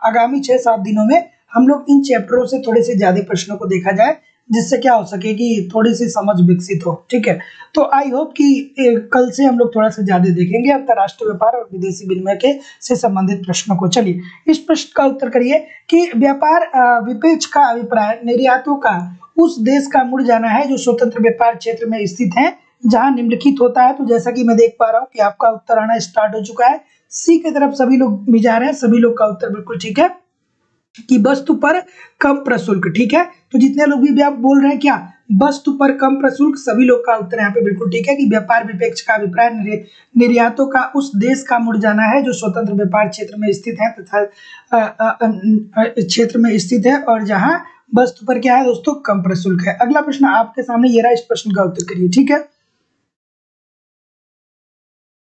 आगामी 6-7 दिनों में हम लोग इन चैप्टरों से थोड़े से ज्यादा प्रश्नों को देखा जाए जिससे क्या हो सके कि थोड़ी सी समझ विकसित हो। ठीक है, तो आई होप कि कल से हम लोग थोड़ा सा ज्यादा देखेंगे अंतर्राष्ट्रीय व्यापार और विदेशी विनिमय के से संबंधित प्रश्नों को। चलिए इस प्रश्न का उत्तर करिए कि व्यापार विपेक्ष का अभिप्राय निर्यातों का उस देश का मुड़ जाना है जो स्वतंत्र व्यापार क्षेत्र में स्थित है जहां निम्नलिखित होता है। तो जैसा कि मैं देख पा रहा हूँ कि आपका उत्तर आना स्टार्ट हो चुका है, सी की तरफ सभी लोग भी जा रहे हैं, सभी लोग का उत्तर बिल्कुल ठीक है कि वस्तु पर कम प्रशुल्क। ठीक है, तो जितने लोग भी आप बोल रहे हैं क्या वस्तु पर कम प्रशुल्क, सभी लोग का उत्तर यहाँ पे बिल्कुल ठीक है कि व्यापार विपेक्ष का अभिप्राय निर्यातों का उस देश का मुड़ जाना है जो स्वतंत्र व्यापार क्षेत्र में स्थित है तथा क्षेत्र में स्थित है और जहां वस्तु पर क्या है दोस्तों कम प्रशुल्क है। अगला प्रश्न आपके सामने ये रहा, इस प्रश्न का उत्तर करिए। ठीक है,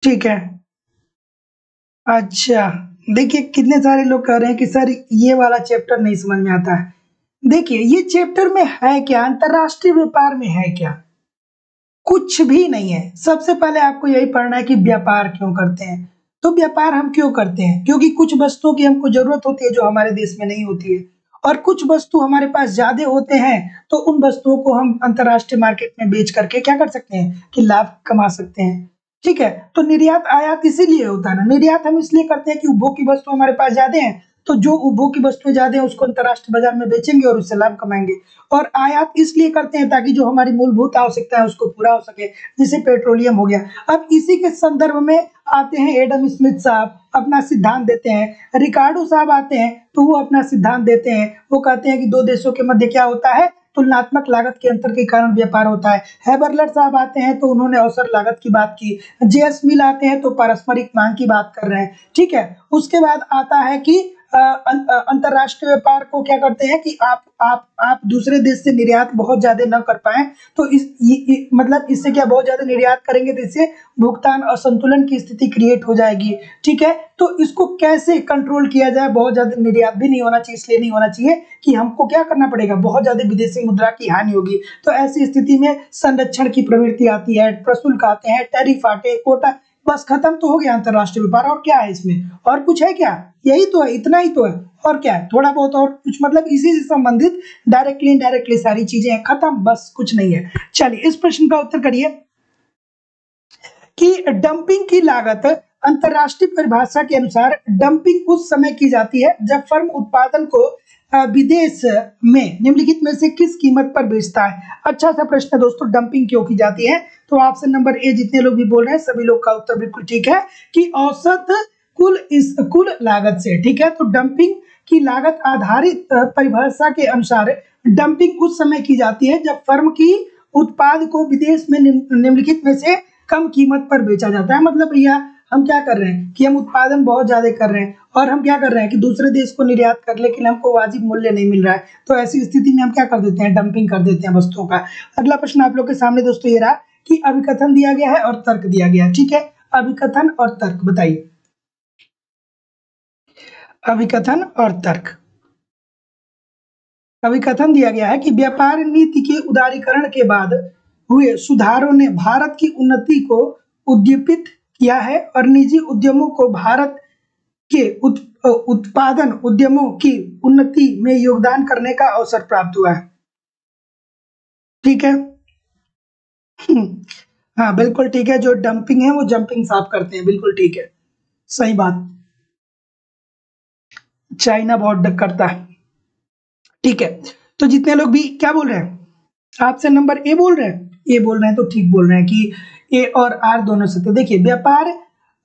ठीक है, अच्छा देखिए कितने सारे लोग कह रहे हैं कि सर ये वाला चैप्टर नहीं समझ में आता है। देखिए ये चैप्टर में है क्या, अंतरराष्ट्रीय व्यापार में है क्या, कुछ भी नहीं है। सबसे पहले आपको यही पढ़ना है कि व्यापार क्यों करते हैं। तो व्यापार हम क्यों करते हैं, क्योंकि कुछ वस्तुओं की हमको जरूरत होती है जो हमारे देश में नहीं होती है, और कुछ वस्तु हमारे पास ज्यादा होते हैं तो उन वस्तुओं को हम अंतरराष्ट्रीय मार्केट में बेच करके क्या कर सकते हैं कि लाभ कमा सकते हैं। ठीक है, तो निर्यात आयात इसीलिए होता है ना, निर्यात हम इसलिए करते हैं कि उपभोग की वस्तु हमारे पास ज्यादा है, तो जो उपभोग की वस्तुएं ज्यादा है उसको अंतरराष्ट्रीय बाजार में बेचेंगे और उससे लाभ कमाएंगे। और आयात इसलिए करते हैं ताकि जो हमारी मूलभूत आवश्यकता है उसको पूरा हो सके, जैसे पेट्रोलियम हो गया। अब इसी के संदर्भ में आते हैं एडम स्मिथ साहब, अपना सिद्धांत देते हैं। रिकार्डो साहब आते हैं तो वो अपना सिद्धांत देते हैं, वो कहते हैं कि दो देशों के मध्य क्या होता है, तुलनात्मक लागत के अंतर के कारण व्यापार होता है। हेबरलर साहब आते हैं तो उन्होंने अवसर लागत की बात की। जेएस मिल आते हैं तो पारस्परिक मांग की बात कर रहे हैं। ठीक है, उसके बाद आता है कि अंतरराष्ट्रीय व्यापार को क्या करते हैं कि आप दूसरे देश से निर्यात बहुत ज्यादा न कर पाए तो मतलब इससे क्या बहुत ज्यादा निर्यात करेंगे तो इससे भुगतान असंतुलन की स्थिति क्रिएट हो जाएगी। ठीक है, तो इसको कैसे कंट्रोल किया जाए, बहुत ज्यादा निर्यात भी नहीं होना चाहिए, इसलिए नहीं होना चाहिए कि हमको क्या करना पड़ेगा, बहुत ज्यादा विदेशी मुद्रा की हानि होगी। तो ऐसी स्थिति में संरक्षण की प्रवृत्ति आती है, प्रशुल्क आते हैं, टैरिफ आते, कोटा, बस खत्म तो हो गया अंतरराष्ट्रीय व्यापार। और क्या है इसमें, और कुछ है क्या, यही तो है, इतना ही तो है, और क्या है, थोड़ा बहुत और कुछ, मतलब इसी से संबंधित डायरेक्टली इनडायरेक्टली सारी चीजें हैं, खत्म, बस कुछ नहीं है। चलिए इस प्रश्न का उत्तर करिए कि डंपिंग की लागत अंतरराष्ट्रीय परिभाषा के अनुसार डंपिंग उस समय की जाती है जब फर्म उत्पादन को विदेश में निम्नलिखित में से किस कीमत पर बेचता है। अच्छा सा प्रश्न है दोस्तों, डंपिंग क्यों की जाती है। तो ऑप्शन नंबर ए जितने लोग भी बोल रहे हैं सभी लोग का उत्तर बिल्कुल ठीक है कि औसत कुल लागत से। ठीक है, तो डंपिंग की लागत आधारित परिभाषा के अनुसार डंपिंग उस समय की जाती है जब फर्म की उत्पाद को विदेश में निम्नलिखित में से कम कीमत पर बेचा जाता है। मतलब भैया हम क्या कर रहे हैं कि हम उत्पादन बहुत ज्यादा कर रहे हैं और हम क्या कर रहे हैं कि दूसरे देश को निर्यात कर, लेकिन हमको वाजिब मूल्य नहीं मिल रहा है, तो ऐसी स्थिति में हम क्या कर देते हैं, डंपिंग कर देते हैं वस्तुओं का। अगला प्रश्न आप लोग के सामने दोस्तों ये रहा कि अभिकथन दिया गया है और तर्क दिया गया है। ठीक है, अभिकथन और तर्क बताइए, अभिकथन और तर्क। अभिकथन दिया गया है कि व्यापार नीति के उदारीकरण के बाद हुए सुधारों ने भारत की उन्नति को उद्दीपित किया है और निजी उद्यमों को भारत के उत्पादन उद्यमों की उन्नति में योगदान करने का अवसर प्राप्त हुआ है। ठीक है, हाँ बिल्कुल ठीक है, जो डंपिंग है वो जंपिंग साफ करते हैं, बिल्कुल ठीक है, सही बात, चाइना बहुत करता है। ठीक है, तो जितने लोग भी क्या बोल रहे हैं, ऑप्शन नंबर ए बोल रहे हैं, ए बोल रहे हैं तो ठीक बोल रहे हैं कि ए और आर दोनों सत्य। देखिए व्यापार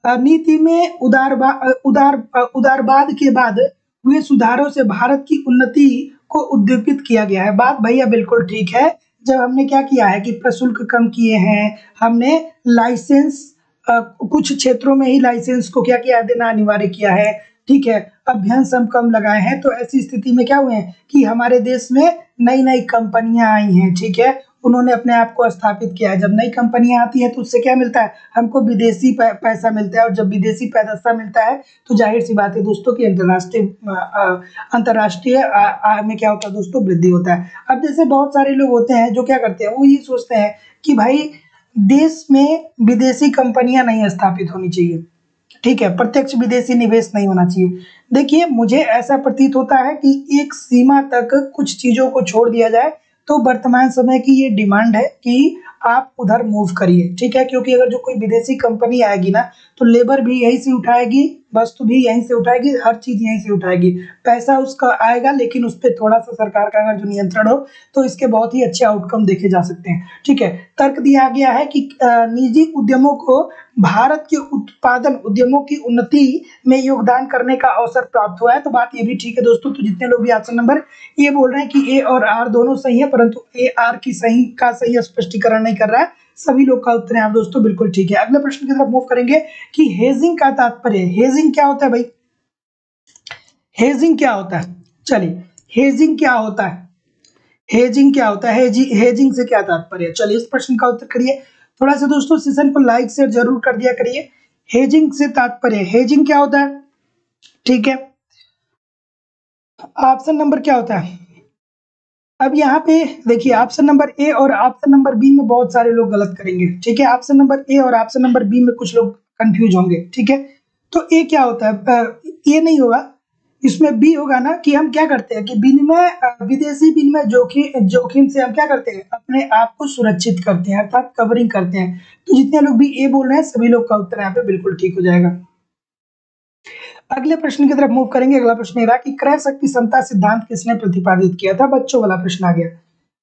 नीति में उदारवाद के बाद हुए सुधारों से भारत की उन्नति को उद्दीपित किया गया है। बात भैया बिल्कुल ठीक है, जब हमने क्या किया है कि प्रशुल्क कम किए हैं, हमने लाइसेंस कुछ क्षेत्रों में ही लाइसेंस को क्या किया, देना अनिवार्य किया है। ठीक है, अभ्यंस हम कम लगाए हैं, तो ऐसी स्थिति में क्या हुए हैं कि हमारे देश में नई नई कंपनियां आई हैं। ठीक है, उन्होंने अपने आप को स्थापित किया है। जब नई कंपनियां आती हैं तो उससे क्या मिलता है, हमको विदेशी पैसा मिलता है, और जब विदेशी पैसा मिलता है तो जाहिर सी बात है दोस्तों की अंतरराष्ट्रीय आय में क्या होता है दोस्तों, वृद्धि होता है। अब जैसे बहुत सारे लोग होते हैं जो क्या करते हैं, वो ये सोचते हैं कि भाई देश में विदेशी कंपनियां नहीं स्थापित होनी चाहिए। ठीक है, प्रत्यक्ष विदेशी निवेश नहीं होना चाहिए। देखिए मुझे ऐसा प्रतीत होता है कि एक सीमा तक कुछ चीजों को छोड़ दिया जाए तो वर्तमान समय की ये डिमांड है कि आप उधर मूव करिए, ठीक है, क्योंकि अगर जो कोई विदेशी कंपनी आएगी ना, तो लेबर भी यहीं से उठाएगी, वस्तु भी यहीं से उठाएगी, हर चीज यहीं से उठाएगी, पैसा उसका आएगा, लेकिन उस पर थोड़ा सा सरकार का अगर जो नियंत्रण हो तो इसके बहुत ही अच्छे आउटकम देखे जा सकते हैं, ठीक है। तर्क दिया गया है कि निजी उद्यमों को भारत के उत्पादन उद्यमों की उन्नति में योगदान करने का अवसर प्राप्त हुआ है। तो बात ये भी ठीक है दोस्तों। तो जितने लोग भी ऑप्शन नंबर ये बोल रहे हैं कि ए और आर दोनों सही है, परंतु ए आर की सही स्पष्टीकरण नहीं कर रहा है, सभी लोग का उत्तर है दोस्तों बिल्कुल ठीक है। अगले प्रश्न की तरफ मूव करेंगे कि हेजिंग का तात्पर्य, हेजिंग क्या होता है भाई, हेजिंग क्या होता है, चलिए हेजिंग क्या होता है, हेजिंग क्या होता है, हेजिंग से क्या तात्पर्य है, चलिए इस प्रश्न का उत्तर करिए। थोड़ा सा दोस्तों सेशन को लाइक शेयर जरूर कर दिया करिए। हेजिंग से तात्पर्य, हेजिंग क्या होता है, ठीक है। ऑप्शन नंबर क्या होता है, अब यहाँ पे देखिए ऑप्शन नंबर ए और ऑप्शन नंबर बी में बहुत सारे लोग गलत करेंगे, ठीक है। ऑप्शन नंबर ए और ऑप्शन नंबर बी में कुछ लोग कंफ्यूज होंगे, ठीक है। तो ए क्या होता है, ये नहीं होगा, इसमें बी होगा ना, कि हम क्या करते हैं कि विनिमय विदेशी विनिमय जोखिम से हम क्या करते हैं, अपने आप को सुरक्षित करते हैं, अर्थात कवरिंग करते हैं। तो जितने लोग भी ए बोल रहे हैं सभी लोग का उत्तर यहाँ पे बिल्कुल ठीक हो जाएगा। अगले प्रश्न की तरफ मूव करेंगे। अगला प्रश्न ये रहा कि क्रय शक्ति समता सिद्धांत किसने प्रतिपादित किया था, बच्चों वाला प्रश्न आ गया,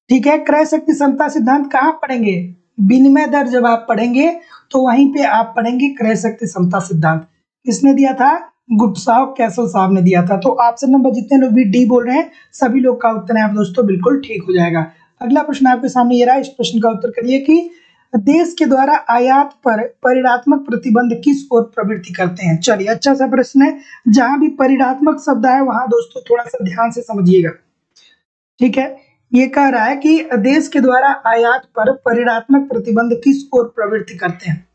ठीक है। क्रय शक्ति समता सिद्धांत कहाँ पढ़ेंगे, विनिमय दर जब आप पढ़ेंगे तो वहीं पे आप पढ़ेंगे क्रय शक्ति समता सिद्धांत। किसने दिया था, गुडसाव कैसल साहब ने दिया था। तो ऑप्शन नंबर जितने लोग भी डी बोल रहे हैं सभी लोग का उत्तर है दोस्तों बिल्कुल ठीक हो जाएगा। अगला प्रश्न आपके सामने ये रहा, इस प्रश्न का उत्तर करिए कि देश के द्वारा आयात पर परिणात्मक प्रतिबंध किस ओर प्रवृत्ति करते हैं। चलिए अच्छा सा प्रश्न है, जहां भी परिणात्मक शब्द है वहां दोस्तों थोड़ा सा ध्यान से समझिएगा, ठीक है। ये कह रहा है कि देश के द्वारा आयात पर परिणात्मक प्रतिबंध किस ओर प्रवृत्ति करते हैं,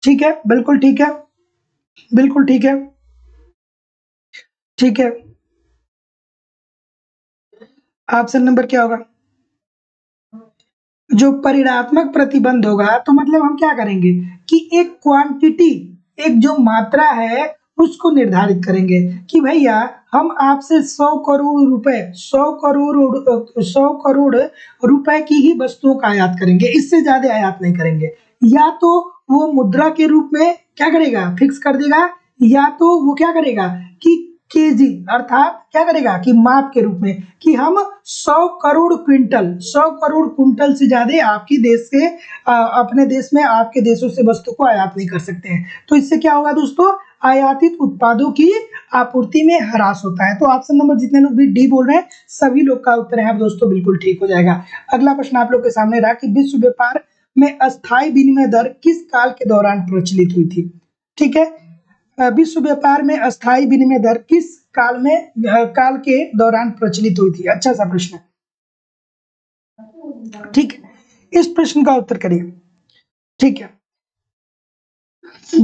ठीक है, बिल्कुल ठीक है, बिल्कुल ठीक है, ठीक है। ऑप्शन नंबर क्या होगा, जो परिणात्मक प्रतिबंध होगा तो मतलब हम क्या करेंगे कि एक क्वांटिटी, एक जो मात्रा है उसको निर्धारित करेंगे कि भैया हम आपसे 100 करोड़ रुपए 100 करोड़ रुपए की ही वस्तुओं का आयात करेंगे, इससे ज्यादा आयात नहीं करेंगे। या तो वो मुद्रा के रूप में क्या करेगा, फिक्स कर देगा, या तो वो क्या करेगा कि केजी अर्थात क्या करेगा कि माप के रूप में कि हम 100 करोड़ क्विंटल से ज्यादा आपकी देश से अपने देश में आपके देशों से वस्तु को आयात नहीं कर सकते हैं। तो इससे क्या होगा दोस्तों, आयातित उत्पादों की आपूर्ति में ह्रास होता है। तो ऑप्शन नंबर जितने लोग भी डी बोल रहे हैं सभी लोग का उत्तर है दोस्तों बिल्कुल ठीक हो जाएगा। अगला प्रश्न आप लोग के सामने रहा कि विश्व व्यापार में अस्थायी विनिमय दर किस काल के दौरान प्रचलित हुई थी, ठीक है। विश्व व्यापार में अस्थायी विनिमय दर किस काल के दौरान प्रचलित हुई थी, अच्छा सा प्रश्न, ठीक है। इस प्रश्न का उत्तर करिए, ठीक है।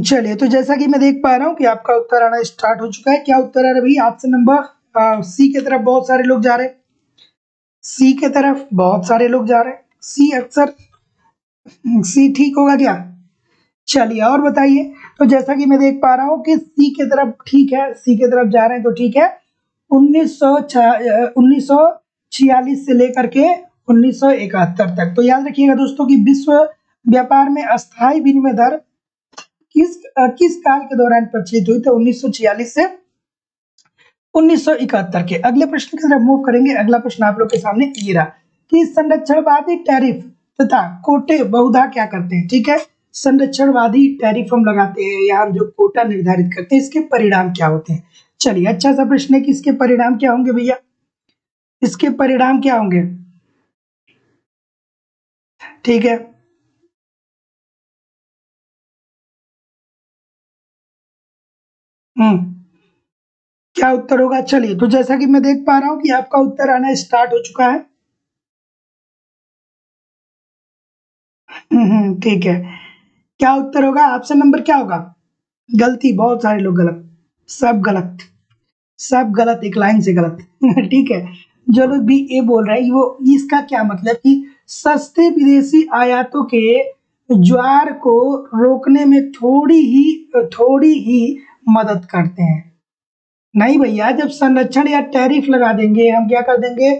चलिए तो जैसा कि मैं देख पा रहा हूं कि आपका उत्तर आना स्टार्ट हो चुका है। क्या उत्तर है भाई, ऑप्शन नंबर सी की तरफ बहुत सारे लोग जा रहे हैं, सी के तरफ बहुत सारे लोग जा रहे हैं, सी अक्सर सी ठीक होगा क्या, चलिए और बताइए। तो जैसा कि मैं देख पा रहा हूँ कि सी की तरफ ठीक है, सी की तरफ जा रहे हैं तो ठीक है। 1946 से लेकर के 1971 तक। तो याद रखिएगा दोस्तों कि विश्व व्यापार में अस्थायी विनिमय दर किस काल के दौरान प्रचलित हुई, तो 1946 से 1971 के। अगले प्रश्न की तरफ मूव करेंगे। अगला प्रश्न आप लोग के सामने ये रहा कि संरक्षणवादी टैरिफ तथा कोटे बहुधा क्या करते हैं, ठीक है। संरक्षणवादी टैरिफ हम लगाते हैं या हम जो कोटा निर्धारित करते हैं, इसके परिणाम क्या होते हैं। चलिए अच्छा सा प्रश्न है कि इसके परिणाम क्या होंगे भैया, इसके परिणाम क्या होंगे, ठीक है। क्या उत्तर होगा, चलिए तो जैसा कि मैं देख पा रहा हूं कि आपका उत्तर आना स्टार्ट हो चुका है। ठीक है। क्या उत्तर होगा, ऑप्शन नंबर क्या होगा, गलती, बहुत सारे लोग गलत, सब गलत, सब गलत, एक लाइन से गलत। ठीक है। जो लोग भी ए बोल रहे हैं वो इसका क्या मतलब कि सस्ते विदेशी आयातों के ज्वार को रोकने में थोड़ी ही मदद करते हैं। नहीं भैया, जब संरक्षण या टैरिफ लगा देंगे हम क्या कर देंगे,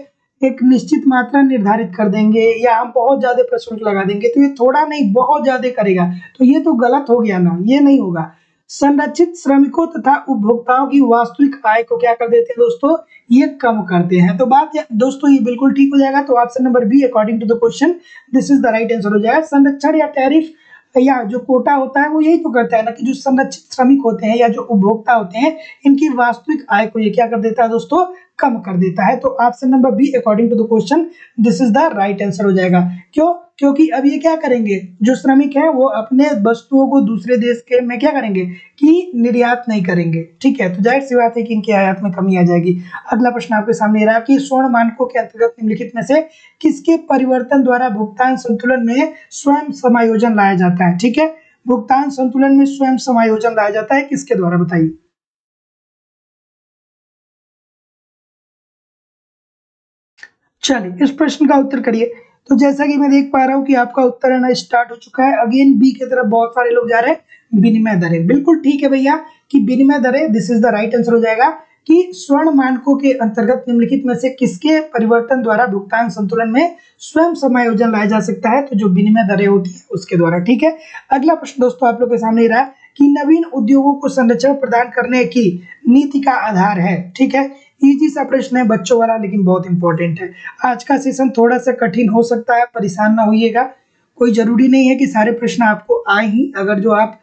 एक निश्चित मात्रा निर्धारित कर देंगे या हम बहुत ज्यादा प्रशुल्क लगा देंगे, तो ये थोड़ा नहीं बहुत ज्यादा करेगा, तो ये तो गलत हो गया ना, ये नहीं होगा। संरक्षित श्रमिकों तथा उपभोक्ताओं की वास्तविक आय को क्या कर देते हैं दोस्तों, ये कम करते हैं। तो बात दोस्तों ये बिल्कुल ठीक हो जाएगा। तो option number B according to the question this is the right answer हो जाएगा। संरक्षण या टैरिफ या जो कोटा होता है वो यही तो करता है ना, कि जो संरक्षित श्रमिक होते हैं या जो उपभोक्ता होते हैं इनकी वास्तविक आय को ये क्या कर देता है दोस्तों, कम कर देता है। तो option number B according to the question this is the right answer हो जाएगा। क्यों? क्योंकि अब ये क्या करेंगे, जो श्रमिक है वो अपने वस्तुओं को दूसरे देश के में क्या करेंगे कि निर्यात नहीं करेंगे, ठीक है। तो जाहिर सी बात है कि इनकी आयात में कमी आ जाएगी। अगला प्रश्न आपके सामने रहा कि स्वर्ण मानकों के अंतर्गत निम्नलिखित में से किसके परिवर्तन द्वारा भुगतान संतुलन में स्वयं समायोजन लाया जाता है, ठीक है। भुगतान संतुलन में स्वयं समायोजन लाया जाता है किसके द्वारा, बताइए। चलिए इस प्रश्न का उत्तर करिए। तो जैसा कि मैं देख पा रहा हूँ कि आपका उत्तर आना स्टार्ट हो चुका है। अगेन बी की तरफ बहुत सारे लोग जा रहे हैं, विनिमय दरें। बिल्कुल ठीक है भैया कि विनिमय दरें, this is the right answer हो जाएगा कि स्वर्ण मानकों के अंतर्गत निम्नलिखित में से किसके परिवर्तन द्वारा भुगतान संतुलन में स्वयं समायोजन लाया जा सकता है, तो जो विनिमय दरें होती है उसके द्वारा, ठीक है। अगला प्रश्न दोस्तों आप लोग के सामने रहा कि नवीन उद्योगों को संरक्षण प्रदान करने की नीति का आधार है, ठीक है। इजी सा प्रश्न है बच्चों वाला, लेकिन बहुत इंपॉर्टेंट है। आज का सेशन थोड़ा सा कठिन हो सकता है, परेशान ना होइएगा। कोई जरूरी नहीं है कि सारे प्रश्न आपको आए ही। अगर जो आप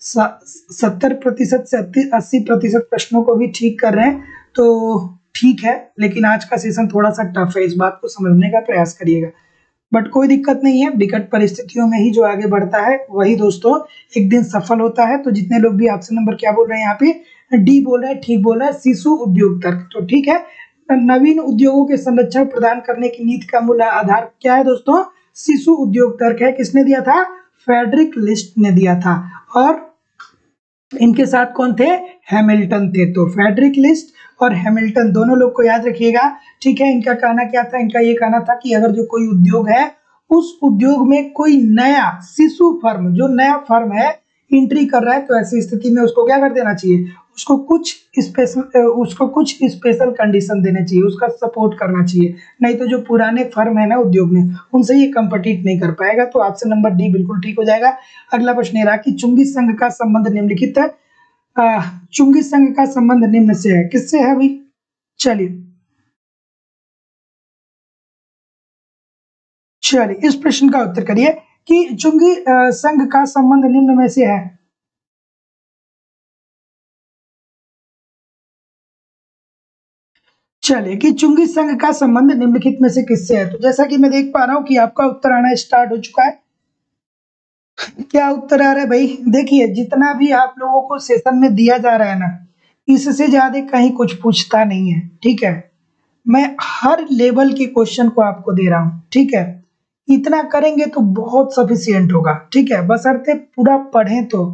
70% से 80% प्रश्नों को भी ठीक कर रहे हैं तो ठीक है, लेकिन आज का सेशन थोड़ा सा टफ है, इस बात को समझने का प्रयास करिएगा। बट कोई दिक्कत नहीं है, विकट परिस्थितियों में ही जो आगे बढ़ता है वही दोस्तों एक दिन सफल होता है। तो जितने लोग भी ऑप्शन नंबर क्या बोल रहे हैं, यहाँ पे डी बोल रहे हैं, ठीक बोल रहे हैं, शिशु उद्योग तर्क, तो ठीक है। नवीन उद्योगों के संरक्षण प्रदान करने की नीति का मूल आधार क्या है दोस्तों, शिशु उद्योग तर्क है। किसने दिया था, फ्रेडरिक लिस्ट ने दिया था। और इनके साथ कौन थे, हैमिल्टन थे। तो फ्रेडरिक लिस्ट और हैमिल्टन दोनों लोग को याद रखिएगा, ठीक है। इनका कहना क्या था, इनका ये कहना था कि अगर जो कोई उद्योग है उस उद्योग में कोई नया शिशु फर्म, जो नया फर्म है एंट्री कर रहा है, तो ऐसी स्थिति में उसको क्या कर देना चाहिए, उसको कुछ स्पेशल कंडीशन देने चाहिए, उसका सपोर्ट करना चाहिए। नहीं तो जो पुराने फर्म है ना उद्योग में, उनसे ये कम्पिटिट नहीं कर पाएगा। तो ऑप्शन नंबर डी बिल्कुल ठीक हो जाएगा। अगला प्रश्न ये रहा कि चुंगी संघ का संबंध निम्नलिखित है, चुंगी संघ का संबंध निम्न से है, किससे है भाई, चलिए इस प्रश्न का उत्तर करिए कि चुंगी संघ का संबंध निम्न में से है। चलिए कि चुंगी संघ का संबंध निम्नलिखित में से किससे है। तो जैसा कि मैं देख पा रहा हूं कि आपका उत्तर आना स्टार्ट हो चुका है। क्या उत्तर आ रहा है भाई, देखिए जितना भी आप लोगों को सेशन में दिया जा रहा है ना, इससे ज्यादा कहीं कुछ पूछता नहीं है, ठीक है। मैं हर लेवल के क्वेश्चन को आपको दे रहा हूं, ठीक है। इतना करेंगे तो बहुत सफिशियंट होगा, ठीक है। बशर्ते पूरा पढ़ें, तो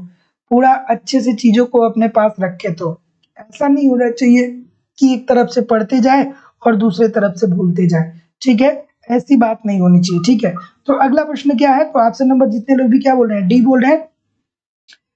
पूरा अच्छे से चीजों को अपने पास रखें। तो ऐसा नहीं होना चाहिए कि एक तरफ से पढ़ते जाए और दूसरे तरफ से भूलते जाए, ठीक है। ऐसी बात नहीं होनी चाहिए, ठीक है। तो अगला प्रश्न क्या है, तो ऑप्शन नंबर जितने लोग भी क्या बोल रहे हैं, डी बोल रहे हैं।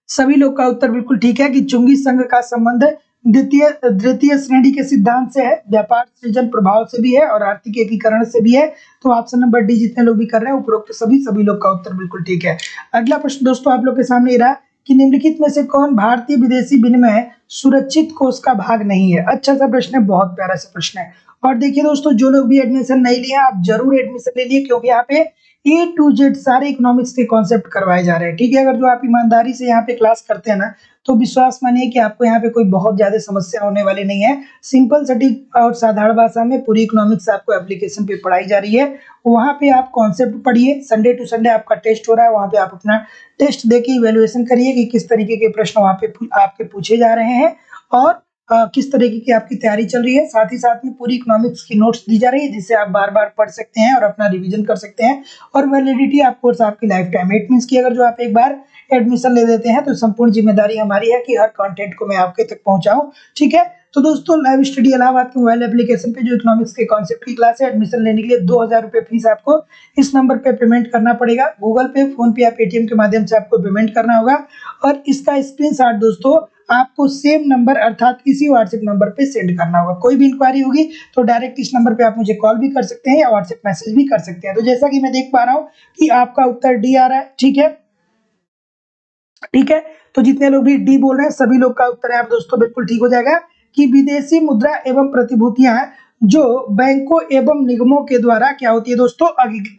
सभी लोग का उत्तर बिल्कुल ठीक है कि चुंगी संघ का संबंध द्वितीय श्रेणी के सिद्धांत से है, व्यापार सृजन प्रभाव से भी है और आर्थिक एकीकरण से भी है। तो ऑप्शन नंबर डी जितने लोग भी कर रहे हैं उपरोक्त सभी लोग का उत्तर बिल्कुल ठीक है। अगला प्रश्न दोस्तों आप लोग के सामने रहा कि निम्नलिखित में से कौन भारतीय विदेशी विनिमय सुरक्षित कोष का भाग नहीं है। अच्छा सा प्रश्न है, बहुत प्यारा सा प्रश्न है। और देखिए दोस्तों, जो लोग भी एडमिशन नहीं लिया आप जरूर एडमिशन ले लिए, क्योंकि यहाँ पे ए टू जेड सारे इकोनॉमिक्स के कॉन्सेप्ट करवाए जा रहे हैं, ठीक है। अगर जो आप ईमानदारी से यहाँ पे क्लास करते हैं ना, तो विश्वास मानिए कि आपको यहाँ पे कोई बहुत ज्यादा समस्या होने वाली नहीं है। सिंपल सटीक और साधारण भाषा में पूरी इकोनॉमिक्स आपको एप्लीकेशन पे पढ़ाई जा रही है। वहाँ पे आप कॉन्सेप्ट पढ़िए, संडे टू संडे आपका टेस्ट हो रहा है, वहाँ पे आप अपना टेस्ट देके इवेल्युएशन करिए कि किस तरीके के प्रश्न वहाँ पे आपके पूछे जा रहे हैं और किस तरीके की आपकी तैयारी चल रही है। साथ ही साथ में पूरी इकोनॉमिक्स की नोट्स दी जा रही है, जिससे आप बार बार पढ़ सकते हैं और अपना रिवीजन कर सकते हैं। और वैलिडिटी ऑफ कोर्स आपकी लाइफ टाइम, इट मींस कि अगर जो आप एक बार एडमिशन ले लेते हैं तो संपूर्ण जिम्मेदारी हमारी है कि हर कंटेंट को मैं आपके तक पहुंचाऊं, ठीक है। तो दोस्तों लाइव स्टडी इलाहाबाद के मोबाइल एप्लीकेशन पे जो इकोनॉमिक्स के कॉन्सेप्ट की क्लास है, एडमिशन लेने के लिए 2000 रुपये फीस आपको इस नंबर पे पेमेंट करना पड़ेगा। गूगल पे, फोन पे या पेटीएम के माध्यम से आपको पेमेंट करना होगा और इसका स्क्रीनशॉट दोस्तों आपको सेम नंबर अर्थात इसी व्हाट्सएप नंबर पे सेंड करना होगा। कोई भी इंक्वायरी होगी तो डायरेक्ट इस नंबर पे आप मुझे कॉल भी कर सकते हैं या व्हाट्सएप मैसेज भी कर सकते हैं। तो जैसा कि मैं देख पा रहा हूँ कि आपका उत्तर डी आ रहा है। ठीक है, ठीक है, तो जितने लोग भी डी बोल रहे हैं सभी लोग का उत्तर है आप दोस्तों बिल्कुल ठीक हो जाएगा कि विदेशी मुद्रा एवं प्रतिभूतियां जो बैंकों एवं निगमों के द्वारा क्या होती है दोस्तों,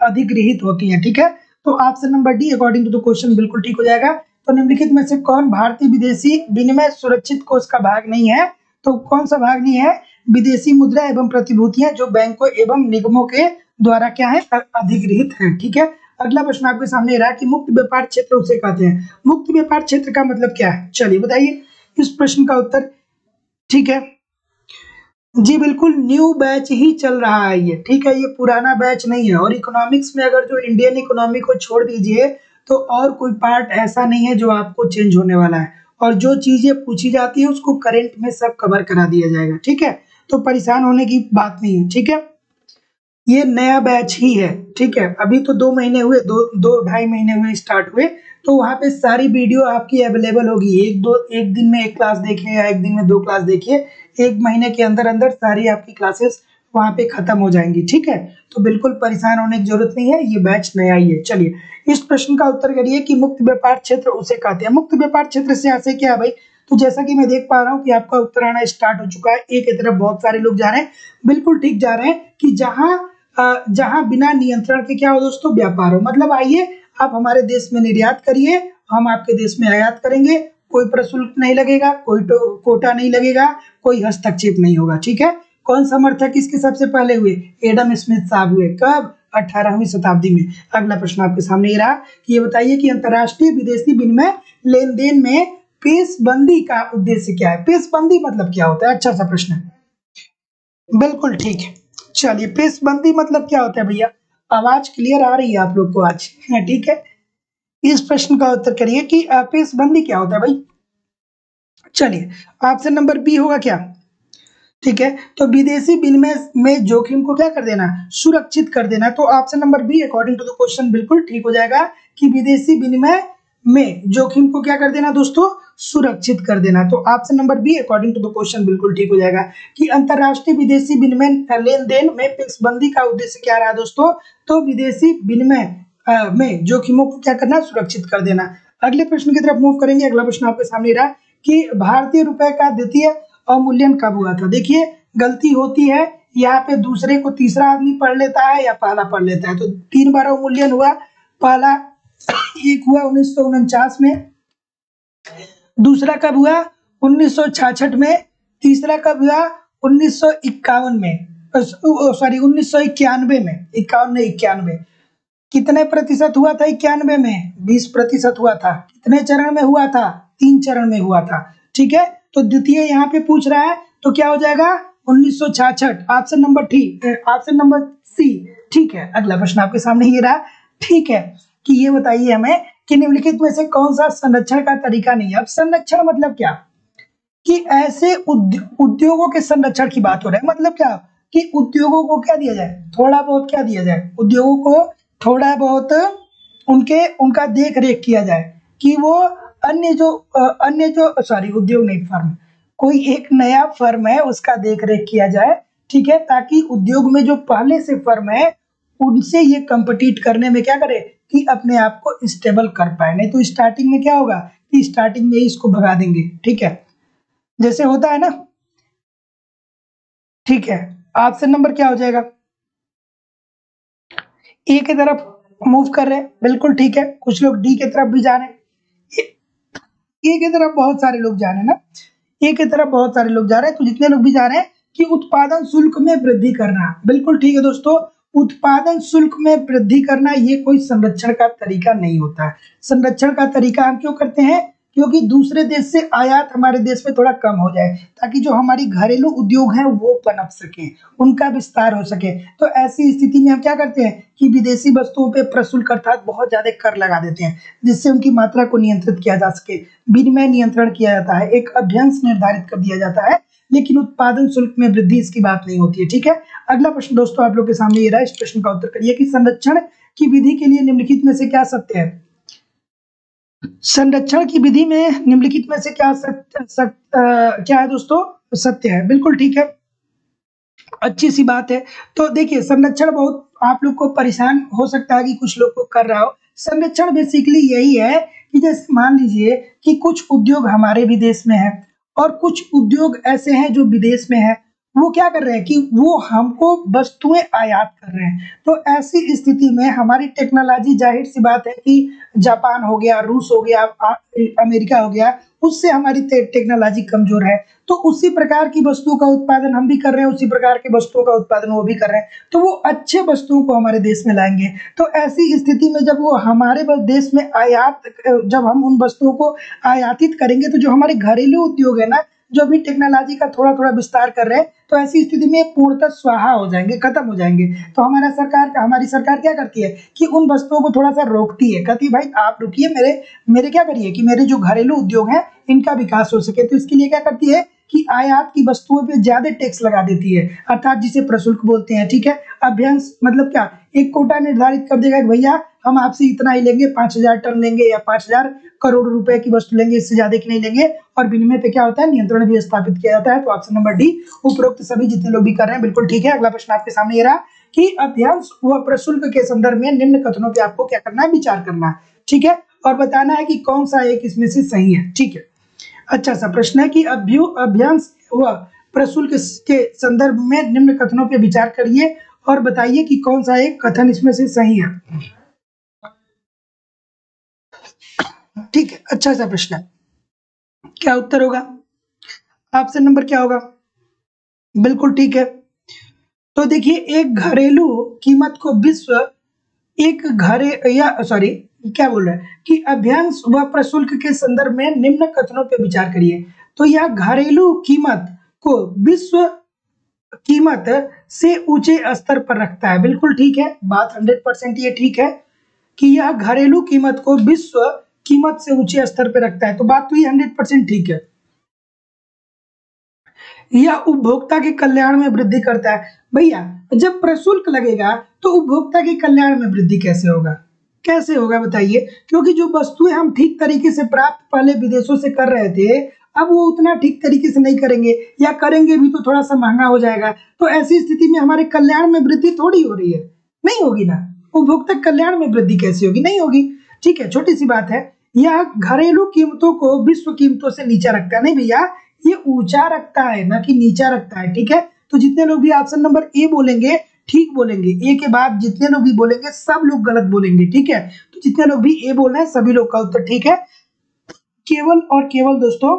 अधिगृहित होती हैं। ठीक है, तो option number D according to the question बिल्कुल ठीक हो जाएगा। तो निम्नलिखित में से कौन भारतीय विदेशी विनिमय सुरक्षित कोष का भाग नहीं है? तो कौन सा भाग नहीं है? विदेशी मुद्रा एवं प्रतिभूतियां जो बैंकों एवं निगमों के द्वारा क्या है, अधिगृहित है। ठीक है, अगला प्रश्न आपके सामने रहा कि मुक्त व्यापार क्षेत्र उसे कहते हैं। मुक्त व्यापार क्षेत्र का मतलब क्या है? चलिए बताइए इस प्रश्न का उत्तर। ठीक है जी, बिल्कुल न्यू बैच ही चल रहा है ये। ठीक है, ये पुराना बैच नहीं है। और इकोनॉमिक्स में अगर जो इंडियन इकोनॉमी को छोड़ दीजिए तो और कोई पार्ट ऐसा नहीं है जो आपको चेंज होने वाला है। और जो चीजें पूछी जाती है उसको करंट में सब कवर करा दिया जाएगा। ठीक है, तो परेशान होने की बात नहीं है। ठीक है, ये नया बैच ही है। ठीक है, अभी तो 2 महीने हुए, दो ढाई महीने हुए स्टार्ट हुए, तो वहां पे सारी वीडियो आपकी अवेलेबल होगी। एक दिन में एक क्लास देखिए या एक दिन में 2 क्लास देखिए, 1 महीने के अंदर अंदर सारी आपकी क्लासेस वहां पे खत्म हो जाएंगी। ठीक है, तो बिल्कुल परेशान होने की जरूरत नहीं है, ये बैच नया ही है। चलिए इस प्रश्न का उत्तर करिए कि मुक्त व्यापार क्षेत्र उसे कहते हैं। मुक्त व्यापार क्षेत्र से ऐसे क्या है भाई? तो जैसा कि मैं देख पा रहा हूँ कि आपका उत्तर आना स्टार्ट हो चुका है। एक की तरफ बहुत सारे लोग जा रहे हैं, बिल्कुल ठीक जा रहे हैं कि जहां बिना नियंत्रण के क्या हो दोस्तों, व्यापार हो। मतलब आइए आप हमारे देश में निर्यात करिए, हम आपके देश में आयात करेंगे, कोई प्रशुल्क नहीं लगेगा, कोई कोटा नहीं लगेगा, कोई हस्तक्षेप नहीं होगा। ठीक है, कौन समर्थक इसके सबसे पहले हुए? एडम स्मिथ साहब हुए। कब? 18वीं शताब्दी में। अगला प्रश्न आपके सामने ये रहा कि ये बताइए कि अंतरराष्ट्रीय विदेशी विनिमय लेन देन में पेशबंदी का उद्देश्य क्या है? पेशबंदी मतलब क्या होता है? अच्छा सा प्रश्न है, बिल्कुल ठीक है। चलिए पेशबंदी मतलब क्या होता है भैया? आवाज क्लियर आ रही है आप लोग को आज? ठीक है, इस प्रश्न का उत्तर करिए कि पेशबंदी क्या होता है भाई। चलिए ऑप्शन नंबर बी होगा क्या? ठीक है, तो विदेशी विनिमय में जोखिम को क्या कर देना? सुरक्षित कर देना। तो option number B according to the question बिल्कुल ठीक हो जाएगा कि विदेशी विनिमय में जोखिम को क्या कर देना दोस्तों? सुरक्षित कर देना। तो option number B according to the question बिल्कुल ठीक हो जाएगा कि अंतरराष्ट्रीय विदेशी विनिमय लेन देन में पेशबंदी का उद्देश्य क्या रहा दोस्तों? तो विदेशी विनिमय में जोखिमों को क्या करना? सुरक्षित कर देना। अगले प्रश्न की तरफ मूव करेंगे। अगला प्रश्न आपके सामने रहा कि भारतीय रुपए का द्वितीय अवमूल्यन कब हुआ था? देखिए गलती होती है यहाँ पे, दूसरे को तीसरा आदमी पढ़ लेता है या पहला पढ़ लेता है। तो 3 बार अवमूल्यन हुआ। पहला एक हुआ 1949 में, दूसरा कब हुआ? 1966 में, तीसरा कब हुआ? 1951 में, सॉरी 1991 में। 91 कितने प्रतिशत हुआ था? 91 में 20% हुआ था। कितने चरण में हुआ था? 3 चरण में हुआ था। ठीक है, तो द्वितीय यहाँ पे पूछ रहा है तो क्या हो जाएगा? 1966। ऑप्शन नंबर ठीक, ऑप्शन नंबर सी ठीक है। अगला प्रश्न आपके सामने ये रहा, ठीक है, कि ये बताइए हमें कि निम्नलिखित में से कौन सा संरक्षण का तरीका नहीं है? अब संरक्षण मतलब क्या? कि ऐसे उद्योगों के संरक्षण की बात हो रहा है। मतलब क्या कि उद्योगों को क्या दिया जाए? थोड़ा बहुत क्या दिया जाए? उद्योगों को थोड़ा बहुत उनका देख रेख किया जाए कि वो अन्य जो सॉरी उद्योग नहीं, फर्म, कोई एक नया फर्म है उसका देख रेख किया जाए। ठीक है, ताकि उद्योग में जो पहले से फर्म है उनसे ये कंपीट करने में क्या करे कि अपने आप को स्टेबल कर पाए। नहीं तो स्टार्टिंग में क्या होगा कि स्टार्टिंग में ही इसको भगा देंगे। ठीक है, जैसे होता है ना। ठीक है, ऑप्शन नंबर क्या हो जाएगा? ए की तरफ मूव कर रहे हैं, बिल्कुल ठीक है। कुछ लोग डी की तरफ भी जा रहे हैं। ए की तरफ बहुत सारे लोग जा रहे हैं ना, ए की तरफ बहुत सारे लोग जा रहे हैं। तो जितने लोग भी जा रहे हैं कि उत्पादन शुल्क में वृद्धि करना, बिल्कुल ठीक है दोस्तों। उत्पादन शुल्क में वृद्धि करना ये कोई संरक्षण का तरीका नहीं होता है। संरक्षण का तरीका हम क्यों करते हैं? क्योंकि दूसरे देश से आयात हमारे देश में थोड़ा कम हो जाए, ताकि जो हमारी घरेलू उद्योग हैं वो पनप सके, उनका विस्तार हो सके। तो ऐसी स्थिति में हम क्या करते हैं कि विदेशी वस्तुओं पे प्रशुल्क अर्थात बहुत ज्यादा कर लगा देते हैं, जिससे उनकी मात्रा को नियंत्रित किया जा सके। विनिमय नियंत्रण किया जाता है, एक अभ्यंश निर्धारित कर दिया जाता है लेकिन उत्पादन शुल्क में वृद्धि इसकी बात नहीं होती है। ठीक है, अगला प्रश्न दोस्तों आप लोग के सामने ये रहा, इस प्रश्न का उत्तर करिए कि संरक्षण की विधि के लिए निम्नलिखित में से क्या सत्य है। संरक्षण की विधि में निम्नलिखित में से क्या क्या है दोस्तों, सत्य है। बिल्कुल ठीक है, अच्छी सी बात है। तो देखिए संरक्षण बहुत आप लोग को परेशान हो सकता है कि कुछ लोग को कर रहा हो। संरक्षण बेसिकली यही है कि जैसे मान लीजिए कि कुछ उद्योग हमारे भी देश में है और कुछ उद्योग ऐसे हैं जो विदेश में है, वो क्या कर रहे हैं कि वो हमको वस्तुएं आयात कर रहे हैं। तो ऐसी स्थिति में हमारी टेक्नोलॉजी, जाहिर सी बात है कि जापान हो गया, रूस हो गया, अमेरिका हो गया, उससे हमारी टेक्नोलॉजी कमजोर है। तो उसी प्रकार की वस्तुओं का उत्पादन हम भी कर रहे हैं, उसी प्रकार की वस्तुओं का उत्पादन वो भी कर रहे हैं, तो वो अच्छे वस्तुओं को हमारे देश में लाएंगे। तो ऐसी स्थिति में जब वो हमारे देश में जब हम उन वस्तुओं को आयातित करेंगे, तो जो हमारे घरेलू उद्योग है ना, जो अभी टेक्नोलॉजी का थोड़ा थोड़ा विस्तार कर रहे हैं, तो ऐसी स्थिति में पूर्णतः स्वाहा हो जाएंगे, खत्म हो जाएंगे। तो हमारी सरकार क्या करती है कि उन वस्तुओं को थोड़ा सा रोकती है, कहती है भाई आप रुकिए, मेरे क्या करिए कि मेरे जो घरेलू उद्योग हैं इनका विकास हो सके। तो इसके लिए क्या करती है कि आयात की वस्तुओं पे ज्यादा टैक्स लगा देती है, अर्थात जिसे प्रशुल्क बोलते हैं। ठीक है, अभ्यंश मतलब क्या, एक कोटा निर्धारित कर देगा कि भैया हम आपसे इतना ही लेंगे, 5,000 टन लेंगे या 5,000 करोड़ रुपए की वस्तु लेंगे, इससे ज्यादा की नहीं लेंगे। और विनिमय पे क्या होता है, नियंत्रण भी स्थापित किया जाता है। तो ऑप्शन नंबर डी, उपरोक्त सभी जितने लोग भी कर रहे हैं बिल्कुल ठीक है। अगला प्रश्न आपके सामने ये रहा कि अभ्यंश व प्रशुल्क के संदर्भ में निम्न कथनों पे आपको क्या करना है, विचार करना है। ठीक है, और बताना है कि कौन सा एक इसमें से सही है। ठीक है, अच्छा सा प्रश्न है कि अभ्यंश व प्रशुल्क के संदर्भ में निम्न कथनों पे विचार करिए और बताइए कि कौन सा एक कथन इसमें से सही है। ठीक है, अच्छा सा प्रश्न है, क्या उत्तर होगा, ऑप्शन नंबर क्या होगा। बिल्कुल ठीक है। तो देखिए एक घरेलू कीमत को एक घरे या सॉरी क्या बोल रहा है कि अभ्यंश व प्रशुल्क के संदर्भ में निम्न कथनों पर विचार करिए। तो यह घरेलू कीमत को विश्व कीमत से ऊंचे स्तर पर रखता है। बिल्कुल ठीक है, बात 100% ये ठीक है कि यह घरेलू कीमत को विश्व कीमत से ऊंचे स्तर पर रखता है। तो बात तो ये 100% ठीक है। यह उपभोक्ता के कल्याण में वृद्धि करता है। भैया जब प्रशुल्क लगेगा तो उपभोक्ता के कल्याण में वृद्धि कैसे होगा, कैसे होगा बताइए। क्योंकि जो वस्तुएं हम ठीक तरीके से प्राप्त पहले विदेशों से कर रहे थे, अब वो उतना ठीक तरीके से नहीं करेंगे, या करेंगे भी तो थोड़ा सा महंगा हो जाएगा। तो ऐसी स्थिति में हमारे कल्याण में वृद्धि थोड़ी हो रही है, नहीं होगी ना। उपभोक्ता कल्याण में वृद्धि कैसे होगी, नहीं होगी। ठीक है, छोटी सी बात है। यह घरेलू कीमतों को विश्व कीमतों से नीचा रखता है। नहीं भैया, ये ऊंचा रखता है ना कि नीचा रखता है। ठीक है, तो जितने लोग भी ऑप्शन नंबर ए बोलेंगे ठीक बोलेंगे, ए के बाद जितने लोग भी बोलेंगे सब लोग गलत बोलेंगे। ठीक है, तो जितने लोग भी ए बोल रहे हैं सभी लोग का उत्तर ठीक है। केवल और केवल दोस्तों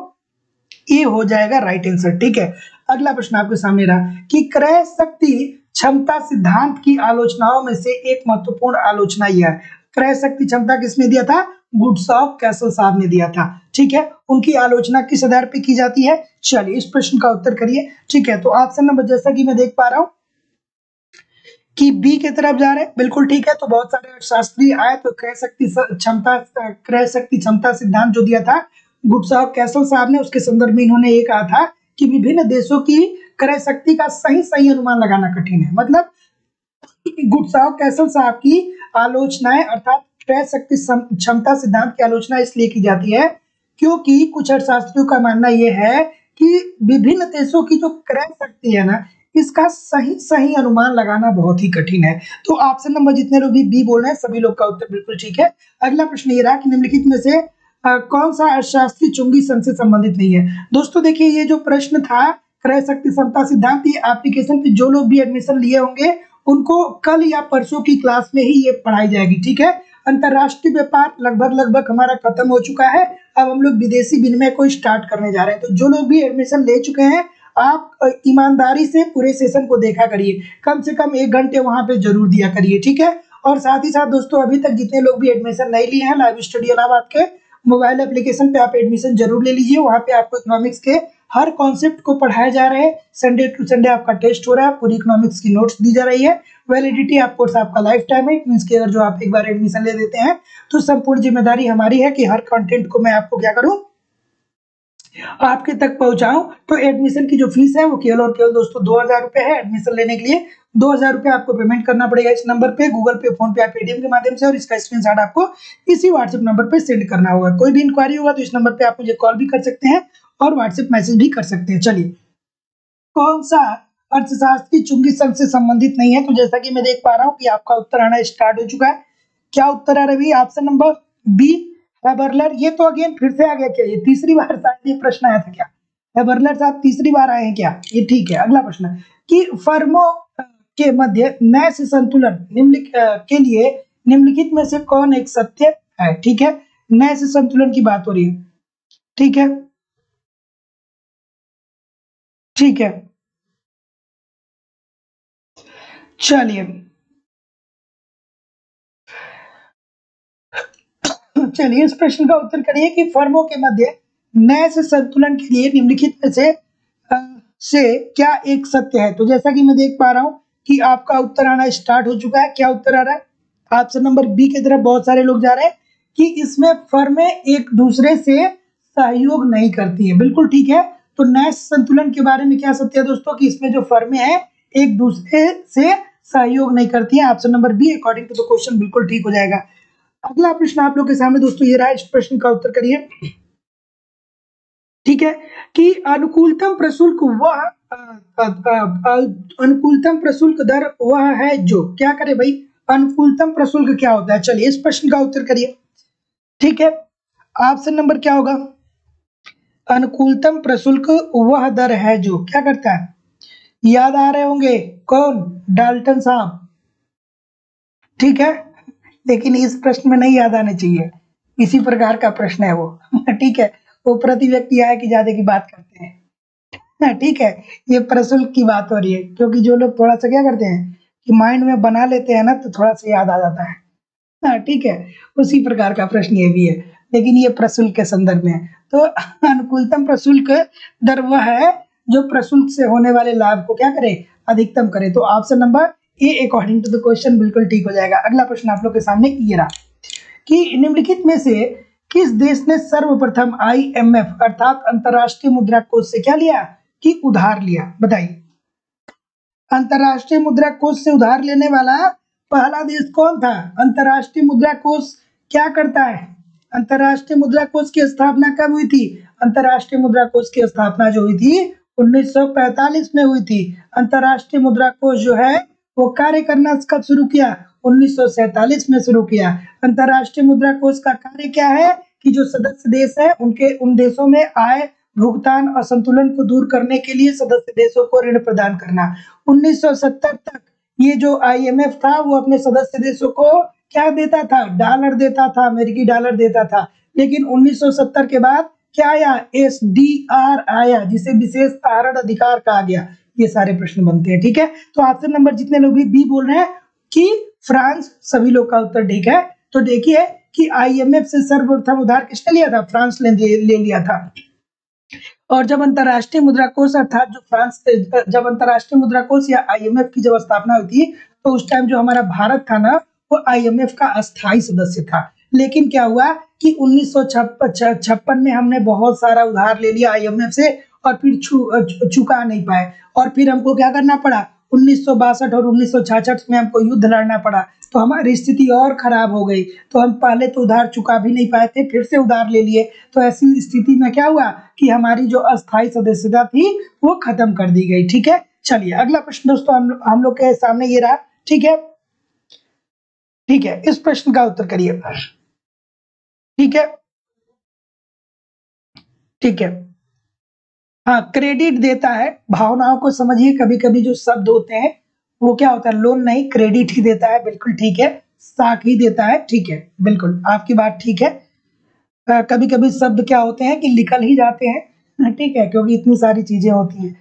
ए हो जाएगा राइट आंसर। ठीक है, अगला प्रश्न आपके सामने रहा कि क्रय शक्ति क्षमता सिद्धांत की आलोचनाओं में से एक महत्वपूर्ण आलोचना यह है। क्रय शक्ति क्षमता किसने दिया था, गुडसॉफ कैसल साहब ने दिया था। ठीक है, उनकी आलोचना किस आधार पे की जाती है, चलिए इस प्रश्न का उत्तर करिए। ठीक है, तो ऑप्शन नंबर जैसा कि मैं देख पा रहा हूं कि बी की तरफ जा रहे हैं, बिल्कुल ठीक है। तो बहुत सारे अर्थशास्त्री आए तो क्रय शक्ति क्षमता सिद्धांत जो दिया था गुडसॉफ कैसल साहब ने, उसके संदर्भ में इन्होंने ये कहा था कि विभिन्न देशों की क्रय शक्ति का सही अनुमान लगाना कठिन है। मतलब गुडसॉफ कैसल साहब की आलोचनाएं अर्थात क्रय शक्ति क्षमता सिद्धांत की आलोचना इसलिए की जाती है क्योंकि कुछ अर्थशास्त्रियों का मानना यह है कि विभिन्न देशों की जो क्रय शक्ति है ना, इसका सही अनुमान लगाना बहुत ही कठिन है। तो ऑप्शन नंबर जितने लोग भी बी बोल रहे हैं सभी लोग का उत्तर बिल्कुल ठीक है। अगला प्रश्न ये रहा कि निम्नलिखित में से कौन सा अर्थशास्त्री चुंगी संघ से संबंधित नहीं है। दोस्तों देखिए ये जो प्रश्न था क्रय शक्ति क्षमता सिद्धांत, ये एप्लीकेशन पे जो लोग भी एडमिशन लिए होंगे उनको कल या परसों की क्लास में ही ये पढ़ाई जाएगी। ठीक है, अंतरराष्ट्रीय व्यापार लगभग हमारा खत्म हो चुका है, अब हम लोग विदेशी विनिमय को स्टार्ट करने जा रहे हैं। तो जो लोग भी एडमिशन ले चुके हैं आप ईमानदारी से पूरे सेशन को देखा करिए, कम से कम 1 घंटे वहां पे जरूर दिया करिए। ठीक है, और साथ ही साथ दोस्तों अभी तक जितने लोग भी एडमिशन नहीं लिए हैं लाइव स्टडी इलाहाबाद के मोबाइल एप्लीकेशन पे आप एडमिशन जरूर ले लीजिए। वहां पे आपको इकोनॉमिक्स के हर कॉन्सेप्ट को पढ़ाया जा रहा है। संडे टू संडे आपका टेस्ट हो रहा है, पूरी इकोनॉमिक्स की नोट्स दी जा रही है। वैलिडिटी ऑफ कोर्स आपका लाइफ टाइम है, मींस कि अगर जो आप एक बार एडमिशन ले देते हैं तो संपूर्ण जिम्मेदारी हमारी है कि हर कंटेंट को मैं आपको क्या करूं, आपके तक पहुंचाऊं, तो एडमिशन की जो फीस है वो केवल और केवल दोस्तों 2000 रुपए है। एडमिशन लेने के लिए 2000 रुपए आपको पेमेंट करना पड़ेगा इस नंबर पे, गूगल पे, फोन पे या पेटीएम के माध्यम से, और इसका स्क्रीनशॉट आपको इसी व्हाट्सएप नंबर पे सेंड करना होगा। कोई भी इंक्वायरी होगा तो इस नंबर पे आप मुझे कॉल भी कर सकते हैं और व्हाट्सएप मैसेज भी कर सकते हैं। चलिए, कौन सा अर्थशास्त्री चुंगी संघ से संबंधित नहीं है? तो जैसा कि मैं देख पा रहा हूँ कि आपका उत्तर आना स्टार्ट हो चुका है। क्या उत्तर आ रहा है भाई? Option number B, Haberler. ये तो अगेन फिर से आ गया क्या? ये तीसरी बार शायद ये प्रश्न आया था क्या? हैबरलर साहब तीसरी बार आए हैं क्या? ये ठीक है। अगला प्रश्न कि फर्मों के मध्य नैश संतुलन के लिए निम्नलिखित में से कौन एक सत्य है? ठीक है, नैश संतुलन की बात हो रही है। ठीक है, ठीक है, चलिए चलिए इस प्रश्न का उत्तर करिए कि फर्मों के मध्य नैश संतुलन के लिए निम्नलिखित में से क्या एक सत्य है? तो जैसा कि मैं देख पा रहा हूं कि आपका उत्तर आना स्टार्ट हो चुका है। क्या उत्तर आ रहा है? ऑप्शन नंबर बी की तरफ बहुत सारे लोग जा रहे हैं कि इसमें फर्में एक दूसरे से सहयोग नहीं करती है। बिल्कुल ठीक है। तो नैश संतुलन के बारे में क्या सत्य है दोस्तों? कि इसमें जो फर्में हैं एक दूसरे से सहयोग नहीं करती है। Option number B according to the question बिल्कुल ठीक हो जाएगा। अगला प्रश्न आप लोग के सामने दोस्तों ये रहा, इस प्रश्न का उत्तर करिए। ठीक है, कि अनुकूलतम प्रशुल्क वह अनुकूलतम प्रशुल्क दर वह है जो क्या करे भाई? अनुकूलतम प्रशुल्क क्या होता है? चलिए इस प्रश्न का उत्तर करिए। ठीक है, ऑप्शन नंबर क्या होगा? अनुकूलतम प्रशुल्क वह दर है जो क्या करता है? याद आ रहे होंगे कौन? डाल्टन साहब। ठीक है, लेकिन इस प्रश्न में नहीं याद आने चाहिए, इसी प्रकार का प्रश्न है वो। ठीक है, वो प्रति व्यक्ति आय की ज्यादा की बात करते हैं। ठीक है, ये प्रशुल्क की बात हो रही है, क्योंकि जो लोग थोड़ा सा क्या करते हैं कि माइंड में बना लेते हैं ना, तो थोड़ा सा याद आ जाता है। हाँ ठीक है, उसी प्रकार का प्रश्न ये भी है, लेकिन ये प्रशुल्क के संदर्भ में है। तो अनुकूलतम प्रशुल्क दर वह है जो प्रशुल्क से होने वाले लाभ को क्या करे? अधिकतम करे। तो option number A according to the question बिल्कुल ठीक हो जाएगा। अगला प्रश्न आप लोग के सामने ये रहा कि निम्नलिखित में से किस देश ने सर्वप्रथम आईएमएफ अर्थात अंतरराष्ट्रीय मुद्रा कोष से क्या लिया? कि उधार लिया। बताइए, अंतरराष्ट्रीय मुद्रा कोष से उधार लेने वाला पहला देश कौन था? अंतरराष्ट्रीय मुद्रा कोष क्या करता है? अंतरराष्ट्रीय मुद्रा कोष की स्थापना कब हुई थी? अंतरराष्ट्रीय मुद्रा कोष की स्थापना जो हुई थी 1945 में हुई थी। अंतरराष्ट्रीय मुद्रा कोष जो है वो कार्य करना कब शुरू किया? 1947 में शुरू किया। अंतरराष्ट्रीय मुद्रा कोष का कार्य क्या है? कि जो सदस्य देश है उनके उन देशों में आय भुगतान असंतुलन को दूर करने के लिए सदस्य देशों को ऋण प्रदान करना। 1970 तक ये जो आईएमएफ था वो अपने सदस्य देशों को क्या देता था? डॉलर देता था, अमेरिकी डॉलर देता था। लेकिन 1970 के बाद क्या आया? एसडीआर आया, जिसे विशेष तारण अधिकार कहा गया। ये सारे प्रश्न बनते हैं। ठीक है, तो ऑप्शन नंबर जितने लोग भी बी बोल रहे हैं कि फ्रांस, सभी लोग का उत्तर ठीक है। तो देखिए कि आईएमएफ से सर्वप्रथम उधार किसने लिया था? फ्रांस ने ले लिया था। और जब अंतरराष्ट्रीय मुद्रा कोष अर्थात जो फ्रांस जब अंतरराष्ट्रीय मुद्रा कोष या आईएमएफ की जब स्थापना हुई थी तो उस टाइम जो हमारा भारत था ना वो आईएमएफ का अस्थायी सदस्य था। लेकिन क्या हुआ कि 1956 में हमने बहुत सारा उधार ले लिया आईएमएफ से और फिर चुका नहीं पाए, और फिर हमको क्या करना पड़ा? 1962 और 1966 में हमको युद्ध लड़ना पड़ा, तो हमारी स्थिति और खराब हो गई। तो हम पहले तो उधार चुका भी नहीं पाए थे, फिर से उधार ले लिए। तो ऐसी स्थिति में क्या हुआ कि हमारी जो अस्थायी सदस्यता थी वो खत्म कर दी गई। ठीक है, चलिए अगला प्रश्न दोस्तों हम लोग के सामने ये रहा। ठीक है, ठीक है, इस प्रश्न का उत्तर करिए। ठीक है, ठीक है, हाँ क्रेडिट देता है, भावनाओं को समझिए। कभी कभी जो शब्द होते हैं वो क्या होता है? लोन नहीं, क्रेडिट ही देता है। बिल्कुल ठीक है, साख ही देता है। ठीक है, बिल्कुल आपकी बात ठीक है। कभी कभी शब्द क्या होते हैं कि लिखल ही जाते हैं। ठीक है, क्योंकि इतनी सारी चीजें होती हैं।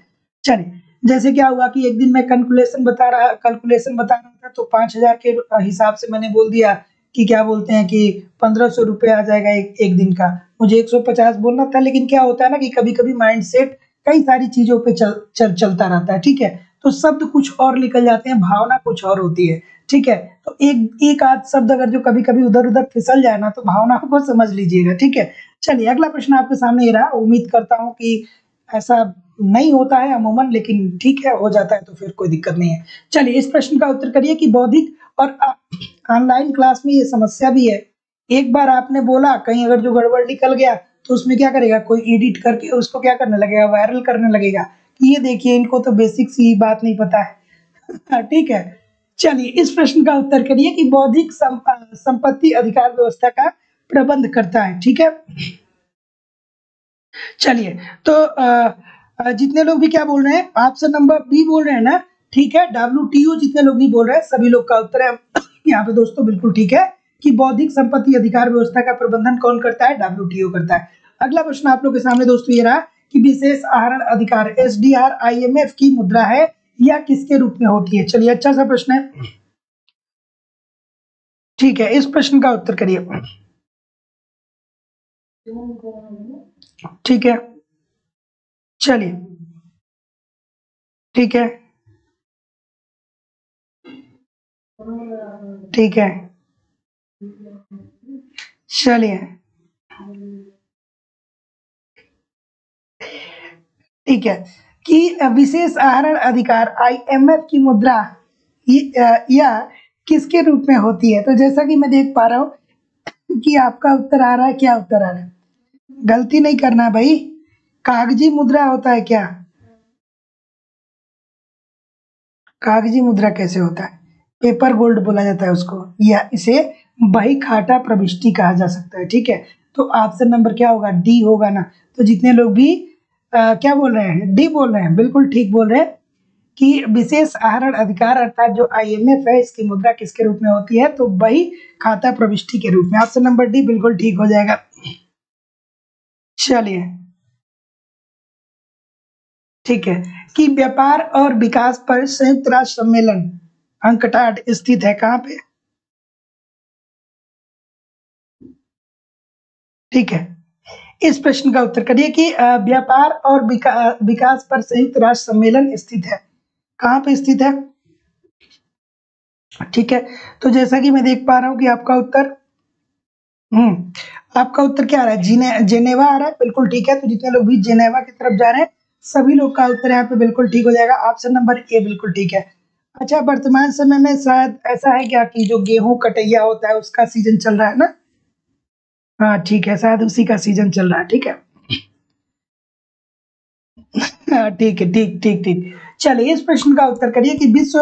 चलिए, जैसे क्या हुआ कि एक दिन मैं कैलकुलेशन बता रहा था, तो 5000 के हिसाब से मैंने बोल दिया कि क्या बोलते हैं कि 1500 रुपये आ जाएगा एक दिन का। मुझे 150 बोलना था, लेकिन क्या होता है ना कि कभी कभी माइंड सेट कई सारी चीजों पे चलता रहता है। ठीक है, तो शब्द कुछ और निकल जाते हैं, भावना कुछ और होती है। ठीक है, तो एक एक आध शब्द अगर जो कभी कभी उधर उधर फिसल जाए ना, तो भावनाओं को समझ लीजिएगा। ठीक है, चलिए अगला प्रश्न आपके सामने ये रहा। उम्मीद करता हूँ कि ऐसा नहीं होता है अमूमन, लेकिन ठीक है, हो जाता है तो फिर कोई दिक्कत नहीं है। चलिए इस प्रश्न का उत्तर करिए कि बौद्धिक और ऑनलाइन क्लास में ये समस्या भी है। एक बार आपने बोला, कहीं अगर जो गड़बड़ निकल गया तो उसमें क्या करेगा, कोई एडिट करके उसको क्या करने लगेगा, वायरल करने लगेगा कि ये देखिए इनको तो बेसिक सी बात नहीं पता है। ठीक है, चलिए इस प्रश्न का उत्तर करिए कि बौद्धिक संपत्ति अधिकार व्यवस्था का प्रबंध करता है। ठीक है, चलिए तो जितने लोग भी क्या बोल रहे हैं, ऑप्शन नंबर बी बोल रहे हैं ना। ठीक है, WTO जितने लोग भी बोल रहे हैं, सभी लोग का उत्तर है यहाँ पे दोस्तों बिल्कुल ठीक है कि बौद्धिक संपत्ति अधिकार व्यवस्था का प्रबंधन कौन करता है, WTO करता है। अगला प्रश्न आप लोग के सामने दोस्तों ये रहा कि विशेष आहरण अधिकार SDR IMF की मुद्रा है या किसके रूप में होती है। चलिए अच्छा सा प्रश्न है। ठीक है, इस प्रश्न का उत्तर करिए। ठीक है, चलिए ठीक है, ठीक है, चलिए ठीक है कि विशेष आहरण अधिकार IMF की मुद्रा या किसके रूप में होती है। तो जैसा कि मैं देख पा रहा हूँ कि आपका उत्तर आ रहा है, क्या उत्तर आ रहा है, गलती नहीं करना भाई, कागजी मुद्रा होता है क्या, कागजी मुद्रा कैसे होता है, पेपर गोल्ड बोला जाता है उसको, या इसे बही खाता प्रविष्टि कहा जा सकता है। ठीक है, तो ऑप्शन नंबर क्या होगा, डी होगा ना। तो जितने लोग भी क्या बोल रहे हैं, डी बोल रहे हैं, बिल्कुल ठीक बोल रहे हैं कि विशेष आहरण अधिकार अर्थात जो IMF है, इसकी मुद्रा किसके रूप में होती है, तो बही खाता प्रविष्टि के रूप में। ऑप्शन नंबर डी बिल्कुल ठीक हो जाएगा। चलिए ठीक है कि व्यापार और विकास पर संयुक्त राष्ट्र सम्मेलन अंकटाड स्थित है कहाँ पे। ठीक है, इस प्रश्न का उत्तर करिए कि व्यापार और विकास पर संयुक्त राष्ट्र सम्मेलन स्थित है, कहाँ पे स्थित है। ठीक है, तो जैसा कि मैं देख पा रहा हूँ कि आपका उत्तर आपका उत्तर क्या आ रहा है, जेनेवा आ रहा है, बिल्कुल ठीक है। तो जितने लोग भी जेनेवा की तरफ जा रहे हैं, सभी लोग का उत्तर यहाँ पे बिल्कुल ठीक हो जाएगा। ऑप्शन नंबर ए बिल्कुल ठीक है। अच्छा, वर्तमान समय में शायद ऐसा है क्या कि जो गेहूं कटैया होता है उसका सीजन चल रहा है ना। हाँ ठीक है, शायद उसी का सीजन चल रहा है। ठीक है, हाँ ठीक है, ठीक ठीक ठीक। चलिए इस प्रश्न का उत्तर करिए कि विश्व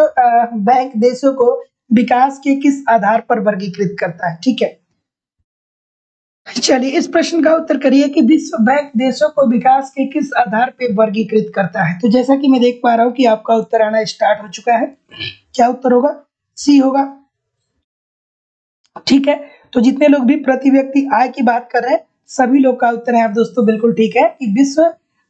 बैंक देशों को विकास के किस आधार पर वर्गीकृत करता है। ठीक है, चलिए इस प्रश्न का उत्तर करिए कि विश्व बैंक देशों को विकास के किस आधार पर वर्गीकृत करता है। तो जैसा कि मैं देख पा रहा हूँ कि आपका उत्तर आना स्टार्ट हो चुका है। क्या उत्तर होगा, सी होगा। ठीक है, तो जितने लोग भी प्रति व्यक्ति आय की बात कर रहे हैं, सभी लोग का उत्तर है आप दोस्तों बिल्कुल ठीक है कि विश्व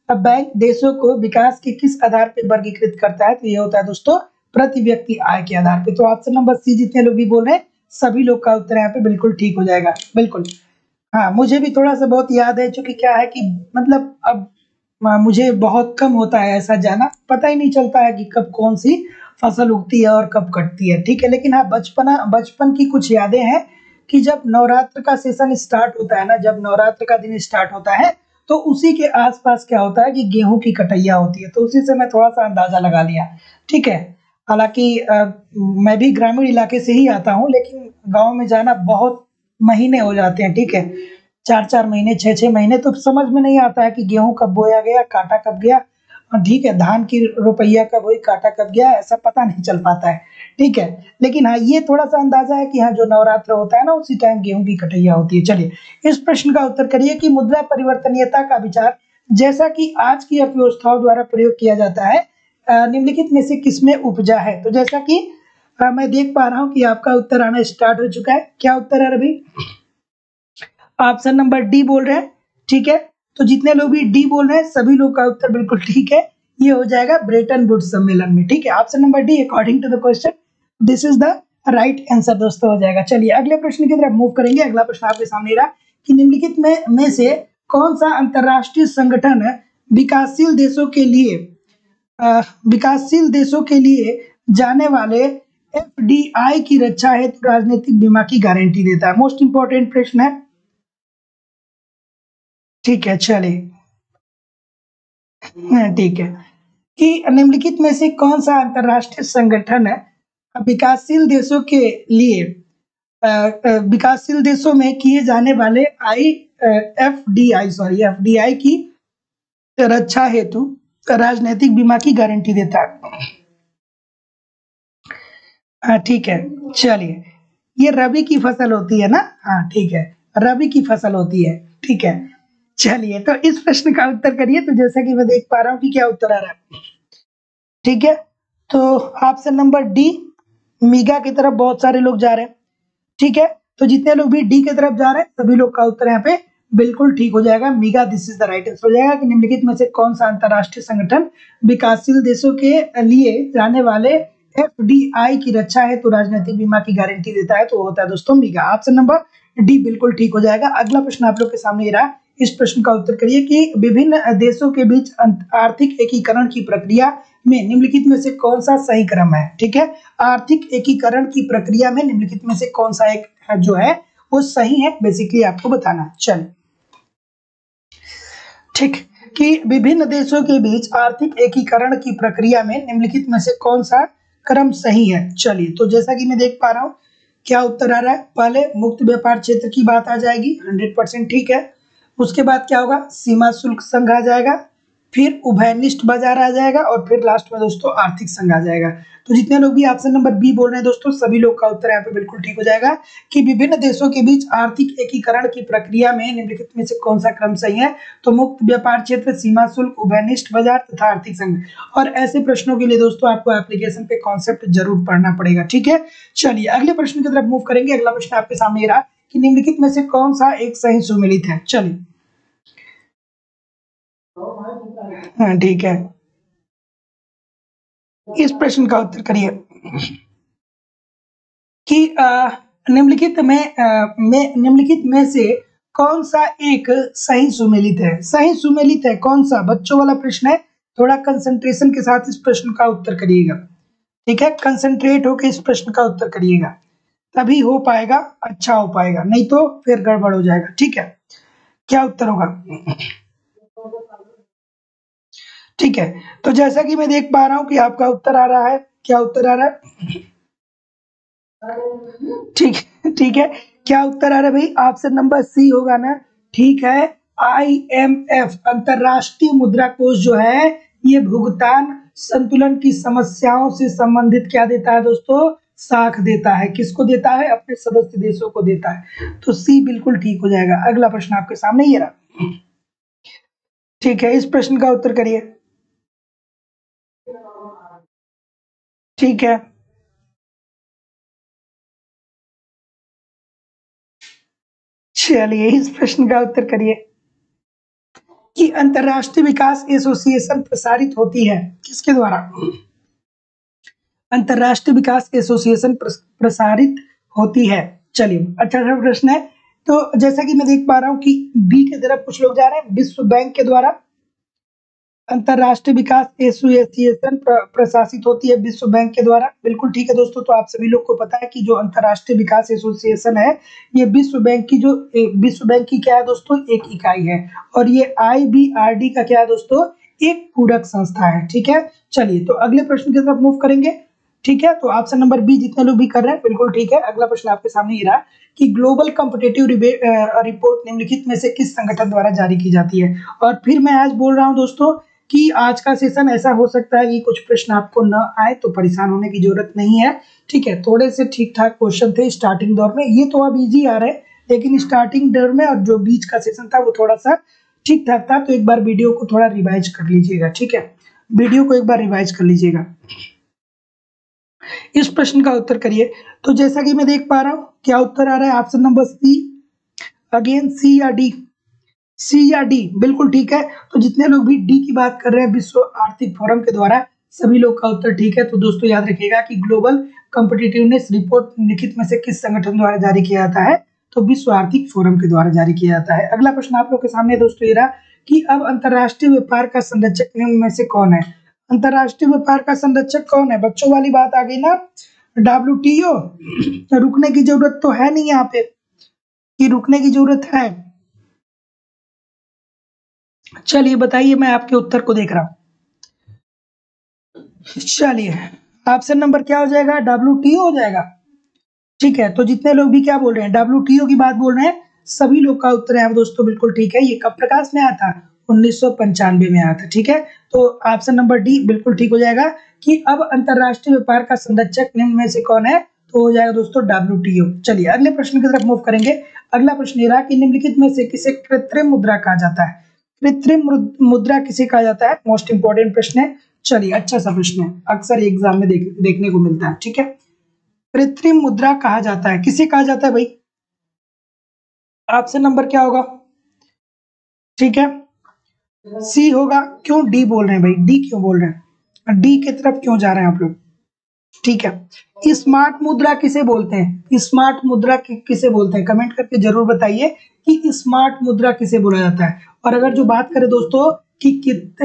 बैंक देशों को विकास के किस आधार पर वर्गीकृत करता है। तो ये होता है दोस्तों प्रति व्यक्ति आय के आधार पे। तो ऑप्शन नंबर सी जितने लोग भी बोल रहे हैं, सभी लोग का उत्तर यहाँ पे बिल्कुल ठीक हो जाएगा। बिल्कुल, हाँ मुझे भी थोड़ा सा बहुत याद है, क्योंकि क्या है कि मतलब अब मुझे बहुत कम होता है ऐसा जाना, पता ही नहीं चलता है कि कब कौन सी फसल उगती है और कब कटती है। ठीक है, लेकिन हाँ बचपन की कुछ यादें हैं कि जब नवरात्र का सेशन स्टार्ट होता है ना, जब नवरात्र का दिन स्टार्ट होता है, तो उसी के आसपास क्या होता है कि गेहूं की कटैया होती है। तो उसी से मैं थोड़ा सा अंदाजा लगा लिया। ठीक है, हालांकि मैं भी ग्रामीण इलाके से ही आता हूँ, लेकिन गांव में जाना बहुत महीने हो जाते हैं। ठीक है, 4-4 महीने, 6-6 महीने, तो समझ में नहीं आता है कि गेहूं कब बोया गया, काटा कब गया। ठीक है, धान की रोपैया कब हुई, काटा कब गया, ऐसा पता नहीं चल पाता है। ठीक है, लेकिन हाँ ये थोड़ा सा अंदाजा है कि हाँ जो नवरात्र होता है ना, उसी टाइम गेहूं की कटैया होती है। चलिए इस प्रश्न का उत्तर करिए कि मुद्रा परिवर्तनीयता का विचार जैसा कि आज की अर्थव्यवस्थाओं द्वारा प्रयोग किया जाता है, निम्नलिखित में से किसमें उपजा है। तो जैसा कि मैं देख पा रहा हूँ कि आपका उत्तर आना स्टार्ट हो चुका है। क्या उत्तर है रवि, ऑप्शन नंबर डी बोल रहे हैं। ठीक है, तो जितने लोग भी डी बोल रहे हैं, सभी लोग का उत्तर बिल्कुल ठीक है। ये हो जाएगा ब्रेटन वुड्स सम्मेलन में। ठीक है, option number D according to the question this is the right answer दोस्तों हो जाएगा। चलिए अगले प्रश्न की तरफ मूव करेंगे। अगला प्रश्न आपके सामने रहा कि निम्नलिखित में से कौन सा अंतरराष्ट्रीय संगठन विकासशील देशों के लिए विकासशील देशों के लिए जाने वाले एफडीआई की रक्षा हेतु राजनीतिक बीमा की गारंटी देता है। मोस्ट इंपॉर्टेंट प्रश्न है। ठीक है, चलिए। ठीक है कि निम्नलिखित में से कौन सा अंतरराष्ट्रीय संगठन है विकासशील देशों के लिए विकासशील देशों में किए जाने वाले एफडीआई की रक्षा हेतु राजनीतिक बीमा की गारंटी देता है। ठीक है, चलिए। ये रबी की फसल होती है ना? हाँ, ठीक है, रबी की फसल होती है। ठीक है, चलिए। तो इस प्रश्न का उत्तर करिए। तो जैसा कि मैं देख पा रहा हूँ कि क्या उत्तर आ रहा है। ठीक है, तो ऑप्शन नंबर डी, मीगा की तरफ बहुत सारे लोग जा रहे हैं। ठीक है, तो जितने लोग भी डी की तरफ जा रहे हैं सभी लोग का उत्तर यहाँ पे बिल्कुल ठीक हो जाएगा, मीगा। This is the right answer हो जाएगा कि निम्नलिखित में से कौन सा अंतरराष्ट्रीय संगठन विकासशील देशों के लिए जाने वाले एफडीआई की रक्षा है तो राजनीतिक बीमा की गारंटी देता है, तो होता है दोस्तों मीगा। ऑप्शन नंबर डी बिल्कुल ठीक हो जाएगा। अगला प्रश्न आप लोग के सामने रहा, इस प्रश्न का उत्तर करिए कि विभिन्न देशों के बीच आर्थिक एकीकरण की प्रक्रिया में निम्नलिखित में से कौन सा सही क्रम है। ठीक है, आर्थिक एकीकरण की प्रक्रिया में निम्नलिखित में से कौन सा एक जो है वो सही है, बेसिकली आपको बताना है। चलिए, ठीक कि विभिन्न देशों के बीच आर्थिक एकीकरण की प्रक्रिया में निम्नलिखित में से कौन सा क्रम सही है। चलिए, तो जैसा कि मैं देख पा रहा हूँ क्या उत्तर आ रहा है। पहले मुक्त व्यापार क्षेत्र की बात आ जाएगी, 100% ठीक है। उसके बाद क्या होगा, सीमा शुल्क संघ आ जाएगा, फिर उभयनिष्ठ बाजार आ जाएगा और फिर लास्ट में दोस्तों आर्थिक संघ आ जाएगा। तो जितने लोग भी ऑप्शन नंबर बी बोल रहे हैं दोस्तों, सभी लोग का उत्तर यहाँ पे बिल्कुल ठीक हो जाएगा कि विभिन्न देशों के बीच आर्थिक एकीकरण की प्रक्रिया में निम्नलिखित में से कौन सा क्रम सही है। तो मुक्त व्यापार क्षेत्र, सीमा शुल्क, उभयनिष्ठ बाजार तथा आर्थिक संघ। और ऐसे प्रश्नों के लिए दोस्तों आपको एप्लीकेशन पे कॉन्सेप्ट जरूर पढ़ना पड़ेगा। ठीक है, चलिए अगले प्रश्न की तरफ मूव करेंगे। अगला प्रश्न आपके सामने रहा कि निम्नलिखित में से कौन सा एक सही सुमेलित है। चलिए, हाँ ठीक है, इस प्रश्न का उत्तर करिए कि निम्नलिखित में से कौन सा एक सही सुमेलित है। सही सुमेलित है कौन सा, बच्चों वाला प्रश्न है, थोड़ा कंसंट्रेशन के साथ इस प्रश्न का उत्तर करिएगा। ठीक है, कंसंट्रेट होकर इस प्रश्न का उत्तर करिएगा, तभी हो पाएगा, अच्छा हो पाएगा, नहीं तो फिर गड़बड़ हो जाएगा। ठीक है, क्या उत्तर होगा। ठीक है, तो जैसा कि मैं देख पा रहा हूं कि आपका उत्तर आ रहा है, क्या उत्तर आ रहा है। ठीक, ठीक है, क्या उत्तर आ रहा है भाई। ऑप्शन नंबर सी होगा ना। ठीक है, IMF अंतरराष्ट्रीय मुद्रा कोष जो है ये भुगतान संतुलन की समस्याओं से संबंधित क्या देता है दोस्तों, साख देता है। किसको देता है, अपने सदस्य देशों को देता है। तो सी बिल्कुल ठीक हो जाएगा। अगला प्रश्न आपके सामने ये रहा। ठीक है, इस प्रश्न का उत्तर करिए। ठीक है, चलिए इस प्रश्न का उत्तर करिए कि अंतरराष्ट्रीय विकास एसोसिएशन प्रसारित होती है किसके द्वारा। अंतरराष्ट्रीय विकास एसोसिएशन प्रसारित होती है। चलिए, अच्छा प्रश्न है। तो जैसा कि मैं देख पा रहा हूँ कि बी की तरफ कुछ लोग जा रहे हैं, विश्व बैंक के द्वारा अंतरराष्ट्रीय विकास एसोसिएशन प्रशासित होती है विश्व बैंक के द्वारा। बिल्कुल ठीक है दोस्तों। तो आप सभी लोग को पता है कि जो अंतरराष्ट्रीय विकास एसोसिएशन है ये विश्व बैंक की क्या है दोस्तों, एक इकाई है। और ये IBRD का क्या है दोस्तों, एक पूरक संस्था है। ठीक है, चलिए तो अगले प्रश्न की तरफ मूव करेंगे। ठीक है, तो ऑप्शन नंबर बी जितने लोग भी कर रहे हैं बिल्कुल ठीक है। अगला प्रश्न आपके सामने ये रहा कि ग्लोबल कॉम्पिटिटिव रिपोर्ट निम्नलिखित में से किस संगठन द्वारा जारी की जाती है। और फिर मैं आज बोल रहा हूं दोस्तों कि आज का सेशन ऐसा हो सकता है कि कुछ प्रश्न आपको न आए, तो परेशान होने की जरूरत नहीं है। ठीक है, थोड़े से ठीक ठाक क्वेश्चन थे स्टार्टिंग दौर में, ये तो अब इजी आ रहे हैं, लेकिन स्टार्टिंग दौर में और जो बीच का सेशन था वो थोड़ा सा ठीक ठाक था। तो एक बार वीडियो को थोड़ा रिवाइज कर लीजिएगा। ठीक है, वीडियो को एक बार रिवाइज कर लीजिएगा। इस प्रश्न का उत्तर करिए। तो जैसा कि मैं देख पा रहा हूं क्या उत्तर आ रहा है, ऑप्शन नंबर सी, अगेन सी या डी। सी या डी बिल्कुल ठीक है। तो जितने लोग भी डी की बात कर रहे हैं विश्व आर्थिक फोरम के द्वारा, सभी लोग का उत्तर ठीक है। तो दोस्तों याद रखिएगा कि ग्लोबल कॉम्पिटिटिवनेस रिपोर्ट निम्नलिखित में से किस संगठन द्वारा जारी किया जाता है, तो विश्व आर्थिक फोरम के द्वारा जारी किया जाता है। अगला प्रश्न आप लोग के सामने दोस्तों ये रहा कि अब अंतरराष्ट्रीय व्यापार का संरक्षक निम्न में से कौन है। अंतरराष्ट्रीय व्यापार का संरक्षक कौन है? बच्चों वाली बात आ गई ना, WTO। रुकने की जरूरत तो है नहीं यहाँ पे कि रुकने की जरूरत है। चलिए बताइए, मैं आपके उत्तर को देख रहा हूँ। चलिए ऑप्शन नंबर क्या हो जाएगा? WTO हो जाएगा। ठीक है, तो जितने लोग भी क्या बोल रहे हैं, WTO की बात बोल रहे हैं, सभी लोग का उत्तर है दोस्तों बिल्कुल ठीक है। ये कब प्रकाश में आया था? 1995 में आया था। ठीक है, तो ऑप्शन नंबर डी बिल्कुल ठीक हो जाएगा कि अब अंतरराष्ट्रीय व्यापार का संरक्षक निम्न में से कौन है? तो हो जाएगा दोस्तों WTO। चलिए अगले प्रश्न की तरफ मूव करेंगे। अगला प्रश्न ये रहा कि निम्नलिखित में से किसे कृत्रिम मुद्रा कहा जाता है? कृत्रिम मुद्रा किसे कहा जाता है? मोस्ट इंपोर्टेंट प्रश्न है। चलिए अच्छा सा प्रश्न है, अक्सर एग्जाम में देखने को मिलता है। ठीक है, कृत्रिम मुद्रा कहा जाता है, किसे कहा जाता है भाई? ऑप्शन नंबर क्या होगा? ठीक है, सी होगा। क्यों डी बोल रहे हैं भाई? डी क्यों बोल रहे हैं? डी की तरफ क्यों जा रहे हैं आप लोग? ठीक है, स्मार्ट मुद्रा किसे बोलते हैं? स्मार्ट मुद्रा किसे बोलते हैं? कमेंट करके जरूर बताइए कि स्मार्ट मुद्रा किसे बोला जाता है। और अगर जो बात करें दोस्तों कि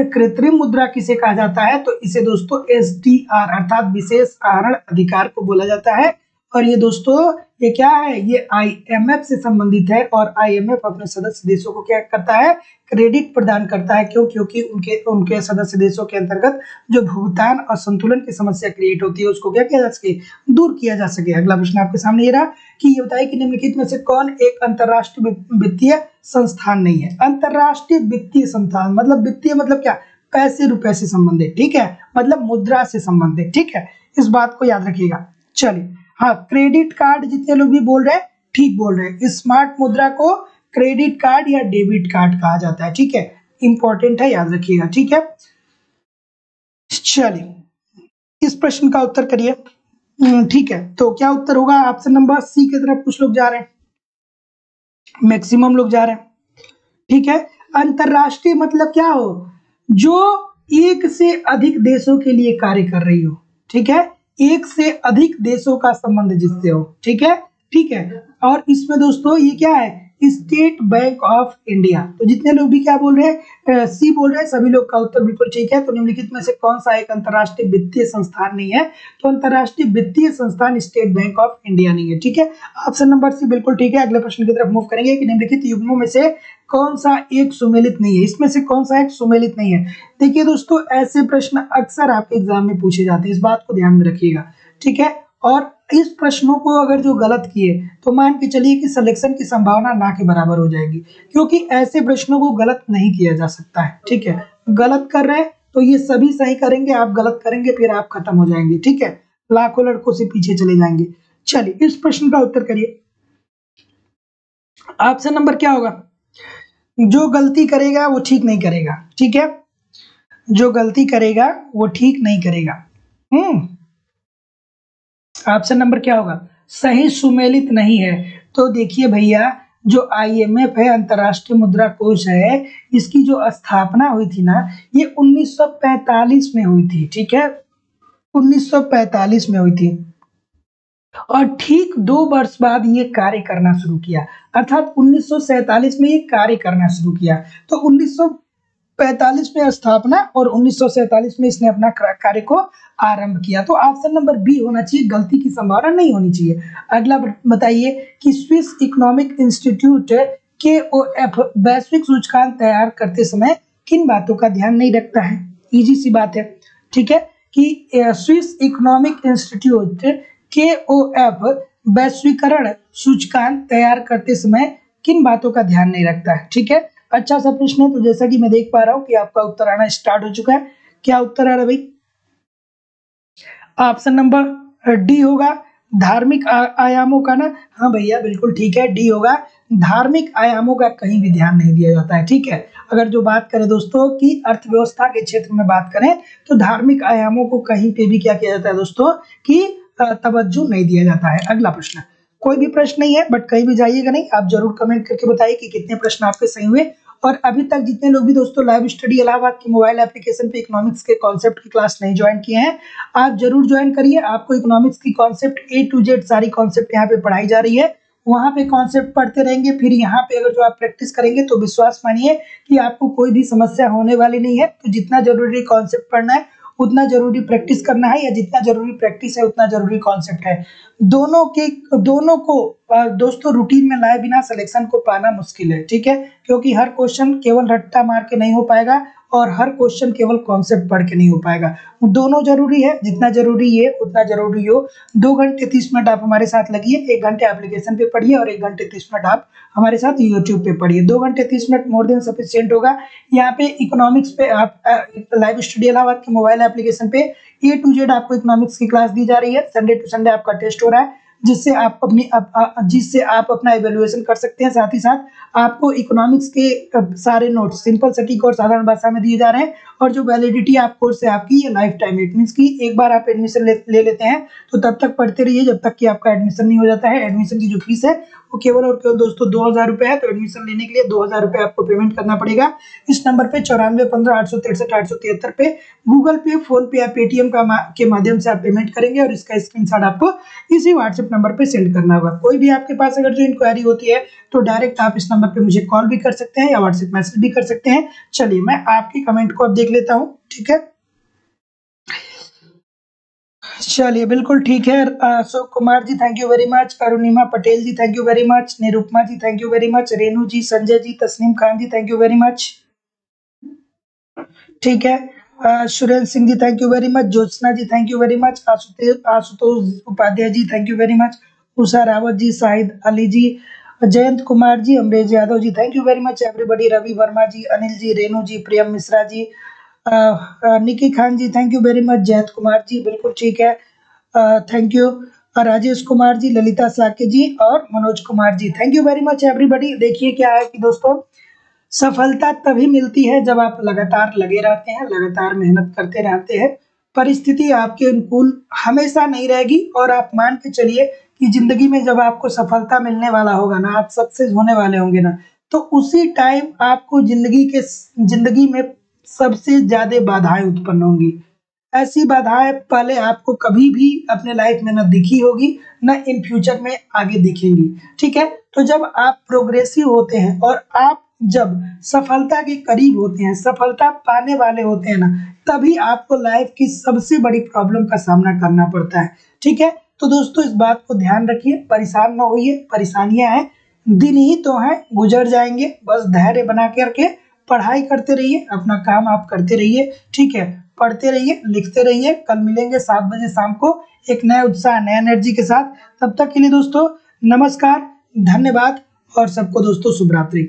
कृत्रिम मुद्रा किसे कहा जाता है, तो इसे दोस्तों SDR अर्थात विशेष आहरण अधिकार को बोला जाता है। और ये दोस्तों ये क्या है? ये IMF से संबंधित है और IMF अपने सदस्य देशों को क्या करता है? क्रेडिट प्रदान करता है। क्यों? क्योंकि उनके सदस्य देशों के अंतर्गत जो भुगतान और संतुलन की समस्या क्रिएट होती है उसको क्या किया जा सके? दूर किया जा सके। अगला प्रश्न आपके सामने ये रहा कि ये बताइए कि निम्नलिखित में से कौन एक अंतरराष्ट्रीय वित्तीय संस्थान नहीं है? अंतरराष्ट्रीय वित्तीय संस्थान मतलब वित्तीय मतलब क्या? पैसे रुपए से संबंधित। ठीक है, मतलब मुद्रा से संबंधित। ठीक है, इस बात को याद रखिएगा। चलिए हाँ, क्रेडिट कार्ड जितने लोग भी बोल रहे हैं ठीक बोल रहे हैं। स्मार्ट मुद्रा को क्रेडिट कार्ड या डेबिट कार्ड कहा जाता है। ठीक है, इंपॉर्टेंट है, याद रखिएगा। ठीक है, चलिए इस प्रश्न का उत्तर करिए। ठीक है, तो क्या उत्तर होगा? ऑप्शन नंबर सी की तरफ कुछ लोग जा रहे हैं, मैक्सिमम लोग जा रहे हैं। ठीक है, अंतरराष्ट्रीय मतलब क्या हो? जो एक से अधिक देशों के लिए कार्य कर रही हो। ठीक है, एक से अधिक देशों का संबंध जिससे हो। ठीक है, ठीक है, और इसमें दोस्तों ये क्या है? State bank of India. तो जितने लोग भी क्या बोल रहे हैं, सी बोल रहे हैं, सभी लोग का उत्तर बिल्कुल ठीक है। तो निम्नलिखित में से कौन सा एक अंतरराष्ट्रीय वित्तीय संस्थान नहीं है? तो अंतरराष्ट्रीय वित्तीय संस्थान स्टेट बैंक ऑफ इंडिया नहीं है। ठीक है, ऑप्शन नंबर सी बिल्कुल ठीक है। अगले प्रश्न की तरफ मूव करेंगे कि निम्नलिखित युग्मों में से कौन सा एक सुमेलित नहीं है? इसमें से कौन सा एक सुमेलित नहीं है? देखिए दोस्तों, ऐसे प्रश्न अक्सर आपके एग्जाम में पूछे जाते हैं, इस बात को ध्यान में रखिएगा। ठीक है, और इस प्रश्नों को अगर जो गलत किए तो मान के चलिए कि सिलेक्शन की संभावना ना के बराबर हो जाएगी, क्योंकि ऐसे प्रश्नों को गलत नहीं किया जा सकता है। ठीक है, गलत कर रहे हैं तो ये सभी सही करेंगे, आप गलत करेंगे फिर आप खत्म हो जाएंगे। ठीक है, लाखों लड़कों से पीछे चले जाएंगे। चलिए इस प्रश्न का उत्तर करिए। ऑप्शन नंबर क्या होगा? जो गलती करेगा वो ठीक नहीं करेगा। ठीक है, जो गलती करेगा वो ठीक नहीं करेगा। ऑप्शन नंबर क्या होगा? सही सुमेलित नहीं है। तो देखिए भैया, जो IMF है, अंतरराष्ट्रीय मुद्रा कोष है, इसकी जो स्थापना हुई थी ना, ये 1945 में हुई थी। ठीक है, 1945 में हुई थी और ठीक 2 वर्ष बाद ये कार्य करना शुरू किया, अर्थात 1947 में ये कार्य करना शुरू किया। तो 1945 में स्थापना और 1947 में इसने अपना कार्य को आरंभ किया। तो ऑप्शन नंबर बी होना चाहिए, गलती की संभावना नहीं होनी चाहिए। अगला बताइए कि स्विस इकोनॉमिक इंस्टीट्यूट KOF वैश्विक सूचकांक तैयार करते समय किन बातों का ध्यान नहीं रखता है? इजी सी बात है। ठीक है, कि स्विस इकोनॉमिक इंस्टीट्यूट KOF वैश्वीकरण सूचकांक तैयार करते समय किन बातों का ध्यान नहीं रखता है? ठीक है, अच्छा सा प्रश्न है। तो जैसा कि मैं देख पा रहा हूं कि आपका उत्तर आना स्टार्ट हो चुका है। क्या उत्तर आ रहा है भाई? ऑप्शन नंबर डी होगा, धार्मिक आयामों का ना। हाँ भैया बिल्कुल ठीक है, डी होगा। धार्मिक आयामों का कहीं भी ध्यान नहीं दिया जाता है। ठीक है, अगर जो बात करें दोस्तों कि अर्थव्यवस्था के क्षेत्र में बात करें तो धार्मिक आयामों को कहीं पे भी क्या किया जाता है दोस्तों कि तवज्जो नहीं दिया जाता है। अगला प्रश्न, कोई भी प्रश्न नहीं है बट कहीं भी जाइएगा नहीं, आप जरूर कमेंट करके बताइए कि कितने प्रश्न आपके सही हुए। और अभी तक जितने लोग भी दोस्तों लाइव स्टडी इलाहाबाद की मोबाइल एप्लीकेशन पे इकोनॉमिक्स के कॉन्सेप्ट की क्लास नहीं ज्वाइन किए हैं, आप जरूर ज्वाइन करिए। आपको इकोनॉमिक्स की कॉन्सेप्ट A to Z सारी कॉन्सेप्ट यहाँ पे पढ़ाई जा रही है। वहां पे कॉन्सेप्ट पढ़ते रहेंगे, फिर यहाँ पे अगर जो आप प्रैक्टिस करेंगे तो विश्वास मानिए कि आपको कोई भी समस्या होने वाली नहीं है। तो जितना जरूरी कॉन्सेप्ट पढ़ना है उतना जरूरी प्रैक्टिस करना है, या जितना जरूरी प्रैक्टिस है उतना जरूरी कॉन्सेप्ट है। दोनों को दोस्तों रूटीन में लाए बिना सिलेक्शन को पाना मुश्किल है, ठीक है, क्योंकि हर क्वेश्चन केवल रट्टा मार के नहीं हो पाएगा और हर क्वेश्चन केवल कॉन्सेप्ट पढ़ के नहीं हो पाएगा। दोनों जरूरी है, जितना जरूरी ये उतना जरूरी हो। 2 घंटे 30 मिनट आप हमारे साथ लगिए, 1 घंटे एप्लीकेशन पे पढ़िए और 1 घंटे 30 मिनट आप हमारे साथ यूट्यूब पे पढ़िए। 2 घंटे 30 मिनट मोर देन सफिशिएंट होगा। यहाँ पे इकोनॉमिक्स पे आप लाइव स्टडी इलाहाबाद के मोबाइल एप्लीकेशन पे A to Z आपको इकोनॉमिक्स की क्लास दी जा रही है। संडे टू संडे आपका टेस्ट हो रहा है, जिससे आप अपना इवेल्युएशन कर सकते हैं। साथ ही साथ आपको इकोनॉमिक्स के सारे नोट्स सिंपल, सटीक और साधारण भाषा में दिए जा रहे हैं, और जो वैलिडिटी आप कोर्स है आपकी ये लाइफ टाइम, इट मींस कि एक बार आप एडमिशन ले लेते हैं तो तब तक पढ़ते रहिए जब तक कि आपका एडमिशन नहीं हो जाता है। एडमिशन की जो फीस है वो केवल और केवल दोस्तों 2000 रुपए है। तो एडमिशन लेने के लिए 2000 रुपए आपको पेमेंट करना पड़ेगा। इस नंबर पे 9415 863 873 पे गूगल पे, फोन पे या पेटीएम के माध्यम से आप पेमेंट करेंगे और इसका स्क्रीनशॉट आपको इसी व्हाट्सएप नंबर पे सेंड करना होगा। कोई भी आपके पास अगर जो इंक्वायरी होती है तो डायरेक्ट आप इस नंबर पे मुझे कॉल भी कर सकते हैं या व्हाट्सएप मैसेज भी कर सकते हैं। चलिए मैं आपके कमेंट को अब देख लेता हूँ, ठीक है। चलिए बिल्कुल ठीक है। Ashok Kumar ji thank you very much, Arunima Patel ji thank you very much, Nirupama ji thank you very much, Renu ji, Sanjay ji, Tasneem Khan ji thank you very much, ठीक है। Surendra Singh ji thank you very much, Jyotsna ji thank you very much, Ashutosh Upadhyay ji thank you very much, Usha Rawat ji, Shahid Ali ji, Jayant Kumar ji, Amresh Yadav ji thank you very much everybody, Ravi Verma ji, Anil ji, Renu ji, Priyam Mishra ji, Nikki Khan ji thank you very much, Jayant Kumar ji बिल्कुल ठीक है, थैंक यू, राजेश कुमार जी, ललिता साके जी और Manoj Kumar ji thank you very much everybody. देखिए क्या है कि दोस्तों सफलता तभी मिलती है जब आप लगातार लगे रहते हैं, लगातार मेहनत करते रहते हैं। परिस्थिति आपके अनुकूल हमेशा नहीं रहेगी, और आप मान के चलिए कि जिंदगी में जब आपको सफलता मिलने वाला होगा ना, आप सक्सेस होने वाले होंगे ना, तो उसी टाइम आपको जिंदगी में सबसे ज्यादा बाधाएं उत्पन्न होंगी। ऐसी बाधाएं पहले आपको कभी भी अपने लाइफ में न दिखी होगी, न इन फ्यूचर में आगे दिखेंगी, ठीक है। तो जब आप प्रोग्रेसिव होते हैं और आप जब सफलता के करीब होते हैं, सफलता पाने वाले होते हैं ना, तभी आपको लाइफ की सबसे बड़ी प्रॉब्लम का सामना करना पड़ता है, ठीक है। तो दोस्तों इस बात को ध्यान रखिए, परेशान ना होइए, परेशानियां हैं, दिन ही तो हैं, गुजर जाएंगे, बस धैर्य बना करके पढ़ाई करते रहिए, अपना काम आप करते रहिए, ठीक है। पढ़ते रहिए, लिखते रहिए। कल मिलेंगे 7 बजे शाम को एक नए उत्साह, नए एनर्जी के साथ। तब तक के लिए दोस्तों नमस्कार, धन्यवाद और सबको दोस्तों शुभ रात्रि।